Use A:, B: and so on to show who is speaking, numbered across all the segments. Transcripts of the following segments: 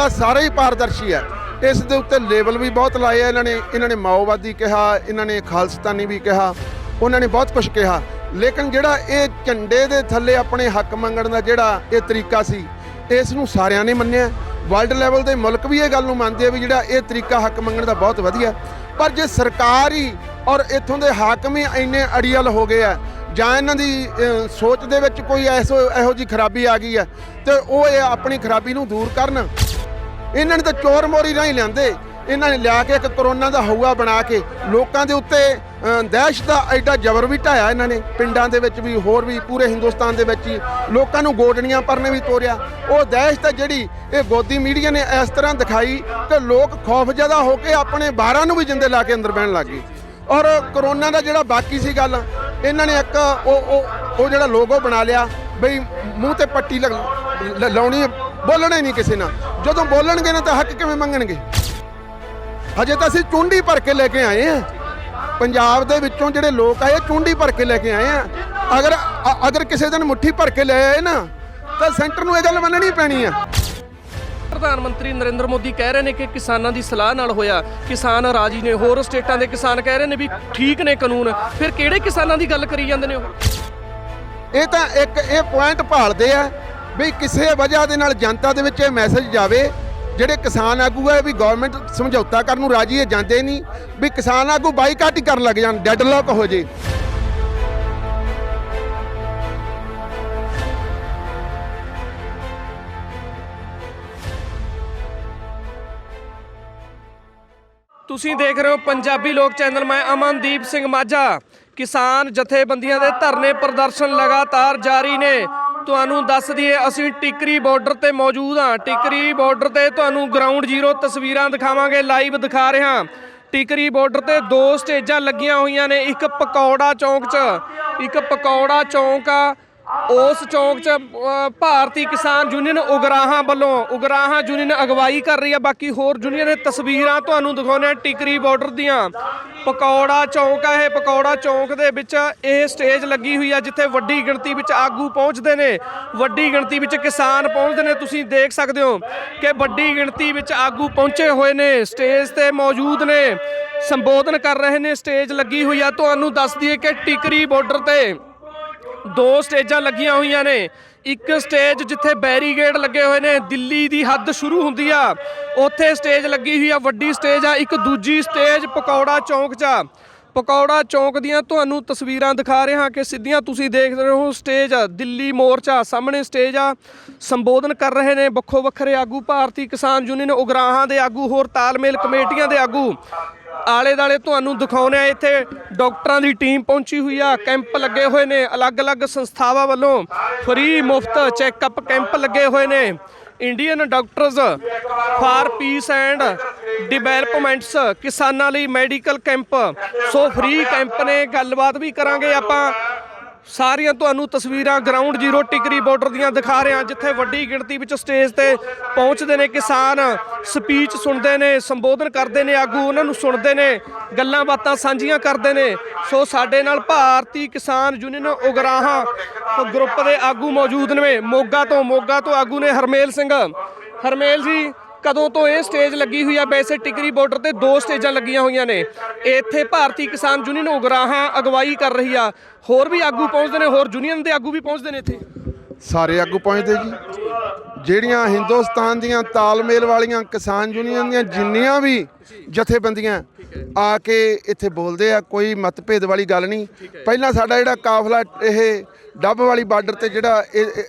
A: मामला सारा ही पारदर्शी है। इस दे उत्ते लेबल भी बहुत लाए हैं इन्होंने माओवादी कहा, इन्होंने खालसतानी भी कहा, उन्होंने बहुत कुछ कहा। लेकिन जिहड़ा ये झंडे दे थल्ले अपने हक मंगण दा जिहड़ा ये तरीका सी, इस नूं सारिਆਂ ने मन्निया। वर्ल्ड लैवल के मुल्क भी ये गल नूं मंनदे भी जिहड़ा ये तरीका हक मंगण दा बहुत वधिया। पर जे सरकार ही और इत्थों के हाकम ही इन्ने अड़ियल हो गए हैं ਜਾਂ ਇਹਨਾਂ ਦੀ ਸੋਚ ਦੇ ਵਿੱਚ ਕੋਈ ਇਹੋ ਜੀ ਖਰਾਬੀ ਆ ਗਈ ਹੈ ਤੇ ਉਹ ਇਹ ਆਪਣੀ ਖਰਾਬੀ ਨੂੰ ਦੂਰ ਕਰਨ। ਇਹਨਾਂ ਨੇ ਤਾਂ ਚੋਰ ਮੋਰੀ ਰਾਹੀਂ ਲਿਆਂਦੇ, ਇਹਨਾਂ ਨੇ ਲਿਆ ਕੇ ਇੱਕ ਕਰੋਨਾ ਦਾ ਹਊਆ ਬਣਾ ਕੇ ਲੋਕਾਂ ਦੇ ਉੱਤੇ ਦਹਿਸ਼ਤ ਦਾ ਐਡਾ ਜ਼ਬਰ ਵੀ ਢਾਇਆ। ਇਹਨਾਂ ਨੇ ਪਿੰਡਾਂ ਦੇ ਵਿੱਚ ਵੀ ਹੋਰ ਵੀ ਪੂਰੇ ਹਿੰਦੁਸਤਾਨ ਦੇ ਵਿੱਚ ਹੀ ਲੋਕਾਂ ਨੂੰ ਗੋਡਣੀਆਂ ਪਰਨੇ ਵੀ ਤੋਰਿਆ। ਉਹ ਦਹਿਸ਼ਤ ਜਿਹੜੀ ਇਹ ਗੋਦੀ ਮੀਡੀਆ ਨੇ ਇਸ ਤਰ੍ਹਾਂ ਦਿਖਾਈ ਕਿ ਲੋਕ ਖੌਫਜ਼ਦਾ ਹੋ ਕੇ ਆਪਣੇ ਬਾਰਾਂ ਨੂੰ ਵੀ ਜਿੰਦੇ ਲਾ ਕੇ ਅੰਦਰ ਬਹਿਣ ਲੱਗ ਗਏ। ਔਰ ਕਰੋਨਾ ਦਾ ਜਿਹੜਾ ਬਾਕੀ ਸੀ ਗੱਲ, ਇਹਨਾਂ ਨੇ ਇੱਕ ਉਹ ਜਿਹੜਾ ਲੋਗੋ ਬਣਾ ਲਿਆ ਬਈ ਮੂੰਹ ਤੇ ਪੱਟੀ ਲਾਉਣੀ, ਬੋਲਣਾ ਹੀ ਨਹੀਂ ਕਿਸੇ ਨਾਲ। ਜਦੋਂ ਬੋਲਣਗੇ ਨਾ ਤਾਂ ਹੱਕ ਕਿਵੇਂ ਮੰਗਣਗੇ? ਹਜੇ ਤਾਂ ਅਸੀਂ ਚੁੰਡੀ ਭਰ ਕੇ ਲੈ ਕੇ ਆਏ ਹਾਂ। ਪੰਜਾਬ ਦੇ ਵਿੱਚੋਂ ਜਿਹੜੇ ਲੋਕ ਆਏ ਚੁੰਡੀ ਭਰ ਕੇ ਲੈ ਕੇ ਆਏ ਆ। ਅਗਰ ਕਿਸੇ ਦਿਨ ਮੁੱਠੀ ਭਰ ਕੇ ਲੈ ਆਏ ਨਾ ਤਾਂ ਸੈਂਟਰ ਨੂੰ ਇਹ ਗੱਲ ਮੰਨਣੀ ਪੈਣੀ ਆ।
B: ਪ੍ਰਧਾਨ ਮੰਤਰੀ ਨਰਿੰਦਰ ਮੋਦੀ ਕਹਿ ਰਹੇ ਨੇ ਕਿ ਕਿਸਾਨਾਂ ਦੀ ਸਲਾਹ ਨਾਲ ਹੋਇਆ, ਕਿਸਾਨ ਰਾਜੀ ਨੇ। ਹੋਰ ਸਟੇਟਾਂ ਦੇ ਕਿਸਾਨ ਕਹਿ ਰਹੇ ਨੇ ਵੀ ਠੀਕ ਨੇ ਕਾਨੂੰਨ। ਫਿਰ ਕਿਹੜੇ ਕਿਸਾਨਾਂ ਦੀ ਗੱਲ ਕਰੀ ਜਾਂਦੇ ਨੇ ਉਹ?
A: ਇਹ ਤਾਂ ਇੱਕ ਇਹ ਪੁਆਇੰਟ ਭਾਲਦੇ ਆ ਵੀ ਕਿਸੇ ਵਜ੍ਹਾ ਦੇ ਨਾਲ ਜਨਤਾ ਦੇ ਵਿੱਚ ਇਹ ਮੈਸੇਜ ਜਾਵੇ। ਜਿਹੜੇ ਕਿਸਾਨ ਆਗੂ ਹੈ ਵੀ ਗਵਰਨਮੈਂਟ ਸਮਝੌਤਾ ਕਰਨ ਨੂੰ ਰਾਜੀ ਹੈ, ਜਾਂਦੇ ਨਹੀਂ ਵੀ ਕਿਸਾਨ ਆਗੂ ਬਾਈਕਾਟ ਹੀ ਕਰਨ ਲੱਗ ਜਾਣ, ਡੈਡਲੌਕ ਹੋ ਜੇ।
B: ਤੁਸੀਂ ਦੇਖ ਰਹੇ ਹੋ ਪੰਜਾਬੀ ਲੋਕ ਚੈਨਲ। ਮੈਂ ਅਮਨਦੀਪ ਸਿੰਘ ਮਾਝਾ। ਕਿਸਾਨ ਜਥੇਬੰਦੀਆਂ ਦੇ ਧਰਨੇ ਪ੍ਰਦਰਸ਼ਨ ਲਗਾਤਾਰ ਜਾਰੀ ਨੇ। ਤੁਹਾਨੂੰ ਦੱਸ ਦਈਏ ਅਸੀਂ ਟਿਕਰੀ ਬਾਰਡਰ ਤੇ ਮੌਜੂਦ ਹਾਂ। ਟਿਕਰੀ ਬਾਰਡਰ ਤੇ ਤੁਹਾਨੂੰ ਗਰਾਊਂਡ ਜ਼ੀਰੋ ਤਸਵੀਰਾਂ ਦਿਖਾਵਾਂਗੇ, ਲਾਈਵ ਦਿਖਾ ਰਹੇ ਹਾਂ। ਟਿਕਰੀ ਬਾਰਡਰ ਤੇ ਦੋ ਸਟੇਜਾਂ ਲੱਗੀਆਂ ਹੋਈਆਂ ਨੇ। ਇੱਕ ਪਕੌੜਾ ਚੌਂਕ 'ਚ, ਇੱਕ ਪਕੌੜਾ ਚੌਂਕ ਆ। ਉਸ ਚੌਂਕ 'ਚ ਭਾਰਤੀ ਕਿਸਾਨ ਯੂਨੀਅਨ ਉਗਰਾਹਾਂ ਵੱਲੋਂ, ਉਗਰਾਹਾਂ ਯੂਨੀਅਨ ਅਗਵਾਈ ਕਰ ਰਹੀ ਹੈ। ਬਾਕੀ ਹੋਰ ਯੂਨੀਅਨ ਦੇ ਤਸਵੀਰਾਂ ਤੁਹਾਨੂੰ ਦਿਖਾਉਂਦੇ ਹਾਂ ਟਿਕਰੀ ਬਾਰਡਰ ਦੀਆਂ। ਪਕੌੜਾ ਚੌਂਕ ਆ ਇਹ। ਪਕੌੜਾ ਚੌਂਕ ਦੇ ਵਿੱਚ ਇਹ ਸਟੇਜ ਲੱਗੀ ਹੋਈ ਆ ਜਿੱਥੇ ਵੱਡੀ ਗਿਣਤੀ ਵਿੱਚ ਆਗੂ ਪਹੁੰਚਦੇ ਨੇ, ਵੱਡੀ ਗਿਣਤੀ ਵਿੱਚ ਕਿਸਾਨ ਪਹੁੰਚਦੇ ਨੇ। ਤੁਸੀਂ ਦੇਖ ਸਕਦੇ ਹੋ ਕਿ ਵੱਡੀ ਗਿਣਤੀ ਵਿੱਚ ਆਗੂ ਪਹੁੰਚੇ ਹੋਏ ਨੇ, ਸਟੇਜ ਤੇ ਮੌਜੂਦ ਨੇ, ਸੰਬੋਧਨ ਕਰ ਰਹੇ ਨੇ। ਸਟੇਜ ਲੱਗੀ ਹੋਈ ਆ। ਤੁਹਾਨੂੰ ਦੱਸ ਦਈਏ ਕਿ ਟਿਕਰੀ ਬਾਰਡਰ ਤੇ ਦੋ ਸਟੇਜਾਂ ਲੱਗੀਆਂ ਹੋਈਆਂ ਨੇ। ਇੱਕ ਸਟੇਜ ਜਿੱਥੇ ਬੈਰੀਗੇਡ ਲੱਗੇ ਹੋਏ ਨੇ, ਦਿੱਲੀ ਦੀ ਹੱਦ ਸ਼ੁਰੂ ਹੁੰਦੀ ਆ, ਉੱਥੇ ਸਟੇਜ ਲੱਗੀ ਹੋਈ ਆ, ਵੱਡੀ ਸਟੇਜ ਆ। ਇੱਕ ਦੂਜੀ ਸਟੇਜ ਪਕੌੜਾ ਚੌਂਕ 'ਚ ਆ। ਪਕੌੜਾ ਚੌਂਕ ਦੀਆਂ ਤੁਹਾਨੂੰ ਤਸਵੀਰਾਂ ਦਿਖਾ ਰਹੇ ਹਾਂ ਕਿ ਸਿੱਧੀਆਂ ਤੁਸੀਂ ਦੇਖ ਰਹੇ ਹੋ ਸਟੇਜ ਦਿੱਲੀ ਮੋਰਚਾ ਸਾਹਮਣੇ ਸਟੇਜ ਆ। ਸੰਬੋਧਨ ਕਰ ਰਹੇ ਨੇ ਵੱਖੋ ਵੱਖਰੇ ਆਗੂ, ਭਾਰਤੀ ਕਿਸਾਨ ਯੂਨੀਅਨ ਉਗਰਾਹਾਂ ਦੇ ਆਗੂ, ਹੋਰ ਤਾਲਮੇਲ ਕਮੇਟੀਆਂ ਦੇ ਆਗੂ। ਆਲੇ ਦੁਆਲੇ ਤੁਹਾਨੂੰ ਦਿਖਾਉਂਦੇ ਆ। ਇੱਥੇ ਡਾਕਟਰਾਂ ਦੀ ਟੀਮ ਪਹੁੰਚੀ ਹੋਈ ਆ। ਕੈਂਪ ਲੱਗੇ ਹੋਏ ਨੇ ਅਲੱਗ-ਅਲੱਗ ਸੰਸਥਾਵਾਂ ਵੱਲੋਂ। ਫ੍ਰੀ ਮੁਫਤ ਚੈੱਕਅਪ ਕੈਂਪ ਲੱਗੇ ਹੋਏ ਨੇ। Indian doctors for piece and developments, ਕਿਸਾਨਾਂ ਲਈ ਮੈਡੀਕਲ ਕੈਂਪ। ਸੋ ਫ੍ਰੀ ਕੈਂਪ ਨੇ। ਗੱਲਬਾਤ ਵੀ ਕਰਾਂਗੇ ਆਪਾਂ। ਸਾਰੀਆਂ ਤੁਹਾਨੂੰ ਤਸਵੀਰਾਂ ਗਰਾਊਂਡ ਜ਼ੀਰੋ ਟਿਕਰੀ ਬਾਰਡਰ ਦੀਆਂ ਦਿਖਾ ਰਹੇ ਹਾਂ ਜਿੱਥੇ ਵੱਡੀ ਗਿਣਤੀ ਵਿੱਚ ਸਟੇਜ ਤੇ ਪਹੁੰਚਦੇ ਨੇ ਕਿਸਾਨ। ਸਪੀਚ ਸੁਣਦੇ ਨੇ, ਸੰਬੋਧਨ ਕਰਦੇ ਨੇ ਆਗੂ, ਉਹਨਾਂ ਨੂੰ ਸੁਣਦੇ ਨੇ, ਗੱਲਾਂ ਬਾਤਾਂ ਸਾਂਝੀਆਂ ਕਰਦੇ ਨੇ। ਸੋ ਸਾਡੇ ਨਾਲ ਭਾਰਤੀ ਕਿਸਾਨ ਯੂਨੀਅਨ ਉਗਰਾਹਾਂ ਗਰੁੱਪ ਦੇ ਆਗੂ ਮੌਜੂਦ ਨੇ। ਮੋਗਾ ਤੋਂ ਆਗੂ ਨੇ ਹਰਮੇਲ ਸਿੰਘ। ਹਰਮੇਲ ਜੀ, ਕਦੋਂ ਤੋਂ ਇਹ ਸਟੇਜ ਲੱਗੀ ਹੋਈ ਆ? ਵੈਸੇ ਟਿਕਰੀ ਬਾਰਡਰ ਤੇ ਦੋ ਸਟੇਜਾਂ ਲੱਗੀਆਂ ਹੋਈਆਂ ਨੇ। ਇੱਥੇ ਭਾਰਤੀ ਕਿਸਾਨ ਯੂਨੀਅਨ ਉਗਰਾਹਾਂ ਅਗਵਾਈ ਕਰ ਰਹੀ ਆ। ਹੋਰ ਵੀ ਆਗੂ ਪਹੁੰਚਦੇ ਨੇ, ਹੋਰ ਯੂਨੀਅਨ ਦੇ ਆਗੂ ਵੀ ਪਹੁੰਚਦੇ ਨੇ ਇੱਥੇ।
A: ਸਾਰੇ ਆਗੂ ਪਹੁੰਚਦੇ ਜੀ। ਜਿਹੜੀਆਂ ਹਿੰਦੁਸਤਾਨ ਦੀਆਂ ਤਾਲਮੇਲ ਵਾਲੀਆਂ ਕਿਸਾਨ ਯੂਨੀਅਨ ਦੀਆਂ ਜਿੰਨੀਆਂ ਵੀ ਜਥੇਬੰਦੀਆਂ ਆ ਕੇ ਇੱਥੇ ਬੋਲਦੇ ਆ। ਕੋਈ ਮਤਭੇਦ ਵਾਲੀ ਗੱਲ ਨਹੀਂ। ਪਹਿਲਾਂ ਸਾਡਾ ਜਿਹੜਾ ਕਾਫਲਾ ਇਹ ਡੱਬ ਵਾਲੀ ਬਾਰਡਰ ਤੇ ਜਿਹੜਾ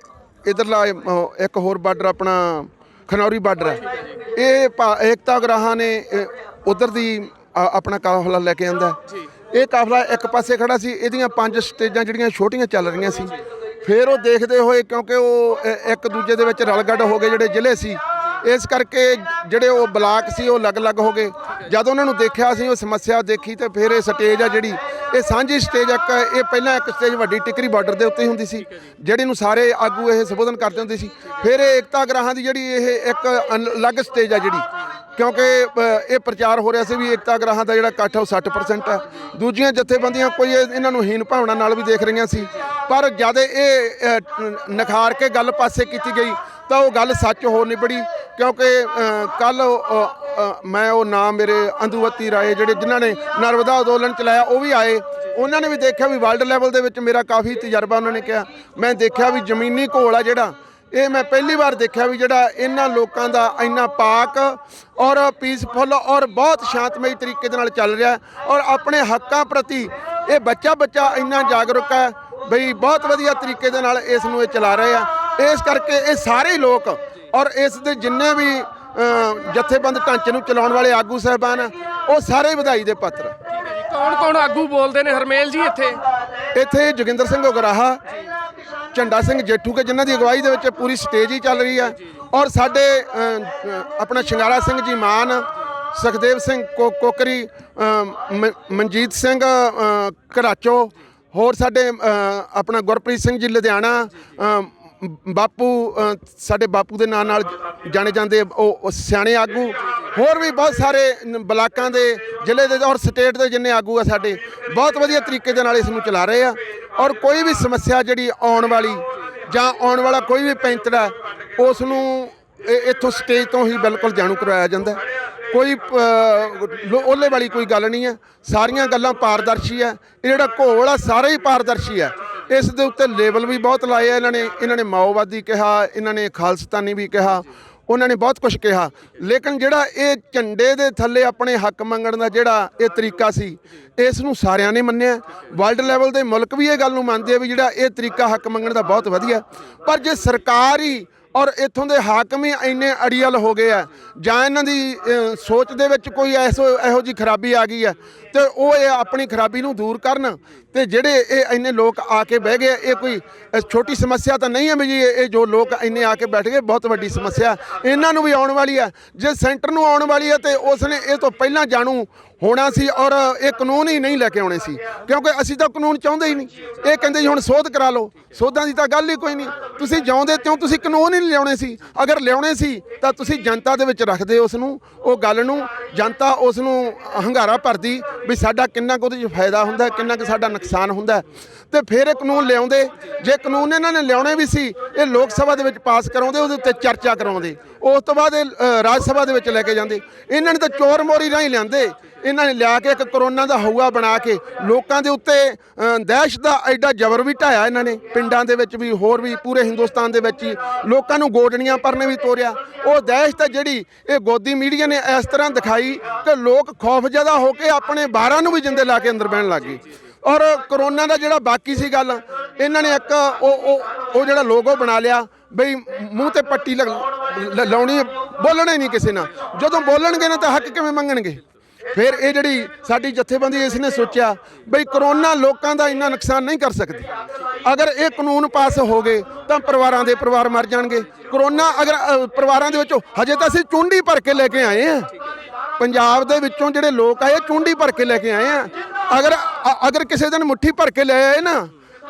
A: ਇੱਧਰਲਾ ਇੱਕ ਹੋਰ ਬਾਰਡਰ ਆਪਣਾ ਖਨੌਰੀ ਬਾਰਡਰ ਹੈ, ਇਹ ਏਕਤਾ ਉਗਰਾਹਾਂ ਨੇ ਉਧਰ ਦੀ ਆਪਣਾ ਕਾਫਲਾ ਲੈ ਕੇ ਆਂਦਾ। ਇਹ ਕਾਫਲਾ ਇੱਕ ਪਾਸੇ ਖੜਾ ਸੀ। ਇਹਦੀਆਂ 5 ਸਟੇਜਾਂ ਜਿਹੜੀਆਂ ਛੋਟੀਆਂ ਚੱਲ ਰਹੀਆਂ ਸੀ। ਫਿਰ ਉਹ ਦੇਖਦੇ ਹੋਏ, ਕਿਉਂਕਿ ਉਹ ਇੱਕ ਦੂਜੇ ਦੇ ਵਿੱਚ ਰਲਗੱਡ ਹੋ ਗਏ ਜਿਹੜੇ ਜ਼ਿਲ੍ਹੇ ਸੀ, ਇਸ ਕਰਕੇ ਜਿਹੜੇ ਉਹ ਬਲਾਕ ਸੀ ਉਹ ਅਲੱਗ-ਅਲੱਗ ਹੋ ਗਏ। ਜਦ ਉਹਨਾਂ ਨੂੰ ਦੇਖਿਆ ਸੀ, ਉਹ ਸਮੱਸਿਆ ਦੇਖੀ, ਤੇ ਫਿਰ ਇਹ ਸਟੇਜ ਆ ਜਿਹੜੀ ਇਹ ਸਾਂਝੀ ਸਟੇਜ ਇਹ ਪਹਿਲਾਂ ਇੱਕ ਸਟੇਜ ਵੱਡੀ ਟਿਕਰੀ ਬਾਰਡਰ ਦੇ ਉੱਤੇ ਹੁੰਦੀ ਸੀ ਜਿਹੜੇ ਨੂੰ ਸਾਰੇ ਆਗੂ ਇਹ ਸੰਬੋਧਨ ਕਰਦੇ ਹੁੰਦੇ ਸੀ। ਫਿਰ ਇਹ ਏਕਤਾ ਉਗਰਾਹਾਂ ਦੀ ਜਿਹੜੀ ਇਹ ਇੱਕ ਅਲੱਗ ਸਟੇਜ ਆ ਜਿਹੜੀ, ਕਿਉਂਕਿ ਇਹ ਪ੍ਰਚਾਰ ਹੋ ਰਿਹਾ ਸੀ ਵੀ ਏਕਤਾ ਉਗਰਾਹਾਂ ਦਾ ਜਿਹੜਾ ਇਕੱਠ ਉਹ 60% ਹੈ। ਦੂਜੀਆਂ ਜਥੇਬੰਦੀਆਂ ਕੋਈ ਇਹਨਾਂ ਨੂੰ ਹੀਨ ਭਾਵਨਾ ਨਾਲ ਵੀ ਦੇਖ ਰਹੀਆਂ ਸੀ। ਪਰ ਜਦ ਇਹ ਨਿਖਾਰ ਕੇ ਗੱਲ ਪਾਸੇ ਕੀਤੀ ਗਈ ਤਾਂ ਉਹ ਗੱਲ ਸੱਚ ਹੋ ਨਿਬੜੀ ਕਿਉਂਕਿ ਕੱਲ ਮੈਂ ਉਹ ਨਾਮ ਮੇਰੇ ਅੰਦੂਵਤੀ ਰਾਏ ਜਿਹੜੇ ਜਿਨ੍ਹਾਂ ਨੇ ਨਰਮਦਾ ਅੰਦੋਲਨ ਚਲਾਇਆ ਉਹ ਵੀ ਆਏ, ਉਹਨਾਂ ਨੇ ਵੀ ਦੇਖਿਆ ਵੀ ਵਰਲਡ ਲੈਵਲ ਦੇ ਵਿੱਚ ਮੇਰਾ ਕਾਫੀ ਤਜਰਬਾ, ਉਹਨਾਂ ਨੇ ਕਿਹਾ ਮੈਂ ਦੇਖਿਆ ਵੀ ਜ਼ਮੀਨੀ ਘੋਲ ਆ ਜਿਹੜਾ ਇਹ ਮੈਂ ਪਹਿਲੀ ਵਾਰ ਦੇਖਿਆ ਵੀ ਜਿਹੜਾ ਇਹਨਾਂ ਲੋਕਾਂ ਦਾ ਇੰਨਾ ਪਾਕ ਔਰ ਪੀਸਫੁੱਲ ਔਰ ਬਹੁਤ ਸ਼ਾਂਤਮਈ ਤਰੀਕੇ ਦੇ ਨਾਲ ਚੱਲ ਰਿਹਾ ਔਰ ਆਪਣੇ ਹੱਕਾਂ ਪ੍ਰਤੀ ਇਹ ਬੱਚਾ ਇੰਨਾ ਜਾਗਰੂਕ ਹੈ ਬਈ ਬਹੁਤ ਵਧੀਆ ਤਰੀਕੇ ਦੇ ਨਾਲ ਇਸ ਨੂੰ ਇਹ ਚਲਾ ਰਹੇ ਆ। ਇਸ ਕਰਕੇ ਇਹ ਸਾਰੇ ਲੋਕ ਔਰ ਇਸ ਦੇ ਜਿੰਨੇ ਵੀ ਜਥੇਬੰਦ ਢਾਂਚੇ ਨੂੰ ਚਲਾਉਣ ਵਾਲੇ ਆਗੂ ਸਾਹਿਬਾਨ ਆ ਉਹ ਸਾਰੇ ਵਧਾਈ ਦੇ ਪਾਤਰ।
B: ਕੌਣ ਆਗੂ ਬੋਲਦੇ ਨੇ ਹਰਮੇਲ ਜੀ
A: ਇੱਥੇ ਜੋਗਿੰਦਰ ਸਿੰਘ ਉਗਰਾਹਾ, ਝੰਡਾ ਸਿੰਘ ਜੇਠੂ ਕੇ ਜਿਨ੍ਹਾਂ ਦੀ ਅਗਵਾਈ ਦੇ ਵਿੱਚ ਪੂਰੀ ਸਟੇਜ ਹੀ ਚੱਲ ਰਹੀ ਹੈ ਔਰ ਸਾਡੇ ਆਪਣਾ ਸ਼ਿੰਗਾਰਾ ਸਿੰਘ ਜੀ ਮਾਨ, ਸੁਖਦੇਵ ਸਿੰਘ ਕੋਕਰੀ, ਮਨਜੀਤ ਸਿੰਘ ਘਰਾਚੋ, ਹੋਰ ਸਾਡੇ ਆਪਣਾ ਗੁਰਪ੍ਰੀਤ ਸਿੰਘ ਜੀ ਲੁਧਿਆਣਾ, ਬਾਪੂ ਸਾਡੇ ਬਾਪੂ ਦੇ ਨਾਂ ਨਾਲ ਜਾਣੇ ਜਾਂਦੇ ਉਹ ਸਿਆਣੇ ਆਗੂ, ਹੋਰ ਵੀ ਬਹੁਤ ਸਾਰੇ ਬਲਾਕਾਂ ਦੇ ਜ਼ਿਲ੍ਹੇ ਦੇ ਔਰ ਸਟੇਟ ਦੇ ਜਿੰਨੇ ਆਗੂ ਆ ਸਾਡੇ ਬਹੁਤ ਵਧੀਆ ਤਰੀਕੇ ਦੇ ਨਾਲ ਇਸ ਨੂੰ ਚਲਾ ਰਹੇ ਆ ਔਰ ਕੋਈ ਵੀ ਸਮੱਸਿਆ ਜਿਹੜੀ ਆਉਣ ਵਾਲੀ ਜਾਂ ਆਉਣ ਵਾਲਾ ਕੋਈ ਵੀ ਪੈਂਤੜਾ ਉਸ ਨੂੰ ਇੱਥੋਂ ਸਟੇਜ ਤੋਂ ਹੀ ਬਿਲਕੁਲ ਜਾਣੂ ਕਰਵਾਇਆ ਜਾਂਦਾ। ਕੋਈ ਉਹਲੇ ਵਾਲੀ ਕੋਈ ਗੱਲ ਨਹੀਂ ਹੈ, ਸਾਰੀਆਂ ਗੱਲਾਂ ਪਾਰਦਰਸ਼ੀ ਹੈ। ਇਹ ਜਿਹੜਾ ਘੋਲ ਆ ਸਾਰਾ ਹੀ ਪਾਰਦਰਸ਼ੀ ਹੈ। ਇਸ ਦੇ ਉੱਤੇ ਲੇਬਲ ਵੀ ਬਹੁਤ ਲਾਏ ਆ ਇਹਨਾਂ ਨੇ ਮਾਓਵਾਦੀ ਕਿਹਾ, ਇਹਨਾਂ ਨੇ ਖਾਲਸਤਾਨੀ ਵੀ ਕਿਹਾ, ਉਹਨਾਂ ਨੇ ਬਹੁਤ ਕੁਝ ਕਿਹਾ, ਲੇਕਿਨ ਜਿਹੜਾ ਇਹ ਝੰਡੇ ਦੇ ਥੱਲੇ ਆਪਣੇ ਹੱਕ ਮੰਗਣ ਦਾ ਜਿਹੜਾ ਇਹ ਤਰੀਕਾ ਸੀ ਇਸ ਨੂੰ ਸਾਰਿਆਂ ਨੇ ਮੰਨਿਆ। ਵਰਲਡ ਲੈਵਲ ਦੇ ਮੁਲਕ ਵੀ ਇਹ ਗੱਲ ਨੂੰ ਮੰਨਦੇ ਆ ਵੀ ਜਿਹੜਾ ਇਹ ਤਰੀਕਾ ਹੱਕ ਮੰਗਣ ਦਾ ਬਹੁਤ ਵਧੀਆ। ਪਰ ਜੇ ਸਰਕਾਰ ਹੀ ਔਰ ਇੱਥੋਂ ਦੇ ਹਾਕਮ ਹੀ ਇੰਨੇ ਅੜੀਅਲ ਹੋ ਗਏ ਆ ਜਾਂ ਇਹਨਾਂ ਦੀ ਸੋਚ ਦੇ ਵਿੱਚ ਕੋਈ ਇਹੋ ਜਿਹੀ ਖਰਾਬੀ ਆ ਗਈ ਹੈ ਤੇ ਉਹ ਇਹ ਆਪਣੀ ਖਰਾਬੀ ਨੂੰ ਦੂਰ ਕਰਨ ਤੇ ਜਿਹੜੇ ਇਹ ਇੰਨੇ ਲੋਕ ਆ ਕੇ ਬਹਿ ਗਏ, ਇਹ ਕੋਈ ਛੋਟੀ ਸਮੱਸਿਆ ਤਾਂ ਨਹੀਂ ਹੈ ਵੀ ਜੀ ਇਹ ਜੋ ਲੋਕ ਇੰਨੇ ਆ ਕੇ ਬੈਠ ਗਏ ਬਹੁਤ ਵੱਡੀ ਸਮੱਸਿਆ ਇਹਨਾਂ ਨੂੰ ਵੀ ਆਉਣ ਵਾਲੀ ਹੈ। ਜੇ ਸੈਂਟਰ ਨੂੰ ਆਉਣ ਵਾਲੀ ਹੈ ਤੇ ਉਸ ਨੇ ਇਹ ਤੋਂ ਪਹਿਲਾਂ ਜਾਣੂ ਹੋਣਾ ਸੀ ਔਰ ਇਹ ਕਾਨੂੰਨ ਹੀ ਨਹੀਂ ਲੈ ਕੇ ਆਉਣੇ ਸੀ, ਕਿਉਂਕਿ ਅਸੀਂ ਤਾਂ ਕਾਨੂੰਨ ਚਾਹੁੰਦੇ ਹੀ ਨਹੀਂ। ਇਹ ਕਹਿੰਦੇ ਜੀ ਹੁਣ ਸੋਧ ਕਰਾ ਲਓ, ਸੋਧਾਂ ਦੀ ਤਾਂ ਗੱਲ ਹੀ ਕੋਈ ਨਹੀਂ। ਤੁਸੀਂ ਜਿਉਂਦੇ ਤਿਉਂ ਤੁਸੀਂ ਕਾਨੂੰਨ ਹੀ ਨਹੀਂ ਲਿਆਉਣੇ ਸੀ। ਅਗਰ ਲਿਆਉਣੇ ਸੀ ਤਾਂ ਤੁਸੀਂ ਜਨਤਾ ਦੇ ਵਿੱਚ ਰੱਖਦੇ ਉਸ ਨੂੰ, ਉਹ ਗੱਲ ਨੂੰ, ਜਨਤਾ ਉਸ ਨੂੰ ਹੰਗਾਰਾ ਭਰਦੀ ਵੀ ਸਾਡਾ ਕਿੰਨਾ ਕੁ ਉਹਦੇ 'ਚ ਫਾਇਦਾ ਹੁੰਦਾ, ਕਿੰਨਾ ਕੁ ਸਾਡਾ ਨੁਕਸਾਨ ਹੁੰਦਾ, ਤੇ ਫਿਰ ਇਹ ਕਾਨੂੰਨ ਲਿਆਉਂਦੇ। ਜੇ ਕਾਨੂੰਨ ਇਹਨਾਂ ਨੇ ਲਿਆਉਣੇ ਵੀ ਸੀ ਇਹ ਲੋਕ ਸਭਾ ਦੇ ਵਿੱਚ ਪਾਸ ਕਰਾਉਂਦੇ, ਉਹਦੇ ਉੱਤੇ ਚਰਚਾ ਕਰਾਉਂਦੇ, ਉਸ ਤੋਂ ਬਾਅਦ ਇਹ ਰਾਜ ਸਭਾ ਦੇ ਵਿੱਚ ਲੈ ਕੇ ਜਾਂਦੇ। ਇਹਨਾਂ ਨੇ ਤਾਂ ਚੋਰ ਮੋਰੀ ਰਾਹੀਂ ਲਿਆਂਦੇ। ਇਹਨਾਂ ਨੇ ਲਿਆ ਕੇ ਇੱਕ ਕਰੋਨਾ ਦਾ ਹਊਆ ਬਣਾ ਕੇ ਲੋਕਾਂ ਦੇ ਉੱਤੇ ਦਹਿਸ਼ਤ ਦਾ ਐਡਾ ਜ਼ਬਰ ਵੀ ਢਾਇਆ। ਇਹਨਾਂ ਨੇ ਪਿੰਡਾਂ ਦੇ ਵਿੱਚ ਵੀ ਹੋਰ ਵੀ ਪੂਰੇ ਹਿੰਦੁਸਤਾਨ ਦੇ ਵਿੱਚ ਹੀ ਲੋਕਾਂ ਨੂੰ ਗੋਡਣੀਆਂ ਪਰਨੇ ਵੀ ਤੋਰਿਆ। ਉਹ ਦਹਿਸ਼ਤ ਹੈ ਜਿਹੜੀ ਇਹ ਗੋਦੀ ਮੀਡੀਆ ਨੇ ਇਸ ਤਰ੍ਹਾਂ ਦਿਖਾਈ ਕਿ ਲੋਕ ਖੌਫਜ਼ਦਾ ਹੋ ਕੇ ਆਪਣੇ ਬਾਰਾਂ ਨੂੰ ਵੀ ਜਿੰਦੇ ਲਾ ਕੇ ਅੰਦਰ ਬਹਿਣ ਲੱਗ ਗਏ। ਔਰ ਕਰੋਨਾ ਦਾ ਜਿਹੜਾ ਬਾਕੀ ਸੀ ਗੱਲ, ਇਹਨਾਂ ਨੇ ਇੱਕ ਉਹ ਜਿਹੜਾ ਲੋਗੋ ਬਣਾ ਲਿਆ ਬਈ ਮੂੰਹ ਤੇ ਪੱਟੀ ਲਾਉਣੀ, ਬੋਲਣਾ ਹੀ ਨਹੀਂ ਕਿਸੇ ਨਾਲ। ਜਦੋਂ ਬੋਲਣਗੇ ਨਾ ਤਾਂ ਹੱਕ ਕਿਵੇਂ ਮੰਗਣਗੇ? ਫਿਰ ਇਹ ਜਿਹੜੀ ਸਾਡੀ ਜਥੇਬੰਦੀ ਇਸ ਨੇ ਸੋਚਿਆ ਬਈ ਕਰੋਨਾ ਲੋਕਾਂ ਦਾ ਇੰਨਾ ਨੁਕਸਾਨ ਨਹੀਂ ਕਰ ਸਕਦੀ। ਅਗਰ ਇਹ ਕਾਨੂੰਨ ਪਾਸ ਹੋ ਗਏ ਤਾਂ ਪਰਿਵਾਰਾਂ ਦੇ ਪਰਿਵਾਰ ਮਰ ਜਾਣਗੇ। ਕਰੋਨਾ ਅਗਰ ਪਰਿਵਾਰਾਂ ਦੇ ਵਿੱਚੋਂ ਹਜੇ ਤਾਂ ਅਸੀਂ ਚੁੰਡੀ ਭਰ ਕੇ ਲੈ ਕੇ ਆਏ ਹਾਂ, ਪੰਜਾਬ ਦੇ ਵਿੱਚੋਂ ਜਿਹੜੇ ਲੋਕ ਆਏ ਚੁੰਡੀ ਭਰ ਕੇ ਲੈ ਕੇ ਆਏ ਆ। ਅਗਰ ਕਿਸੇ ਦਿਨ ਮੁੱਠੀ ਭਰ ਕੇ ਲੈ ਆਏ ਨਾ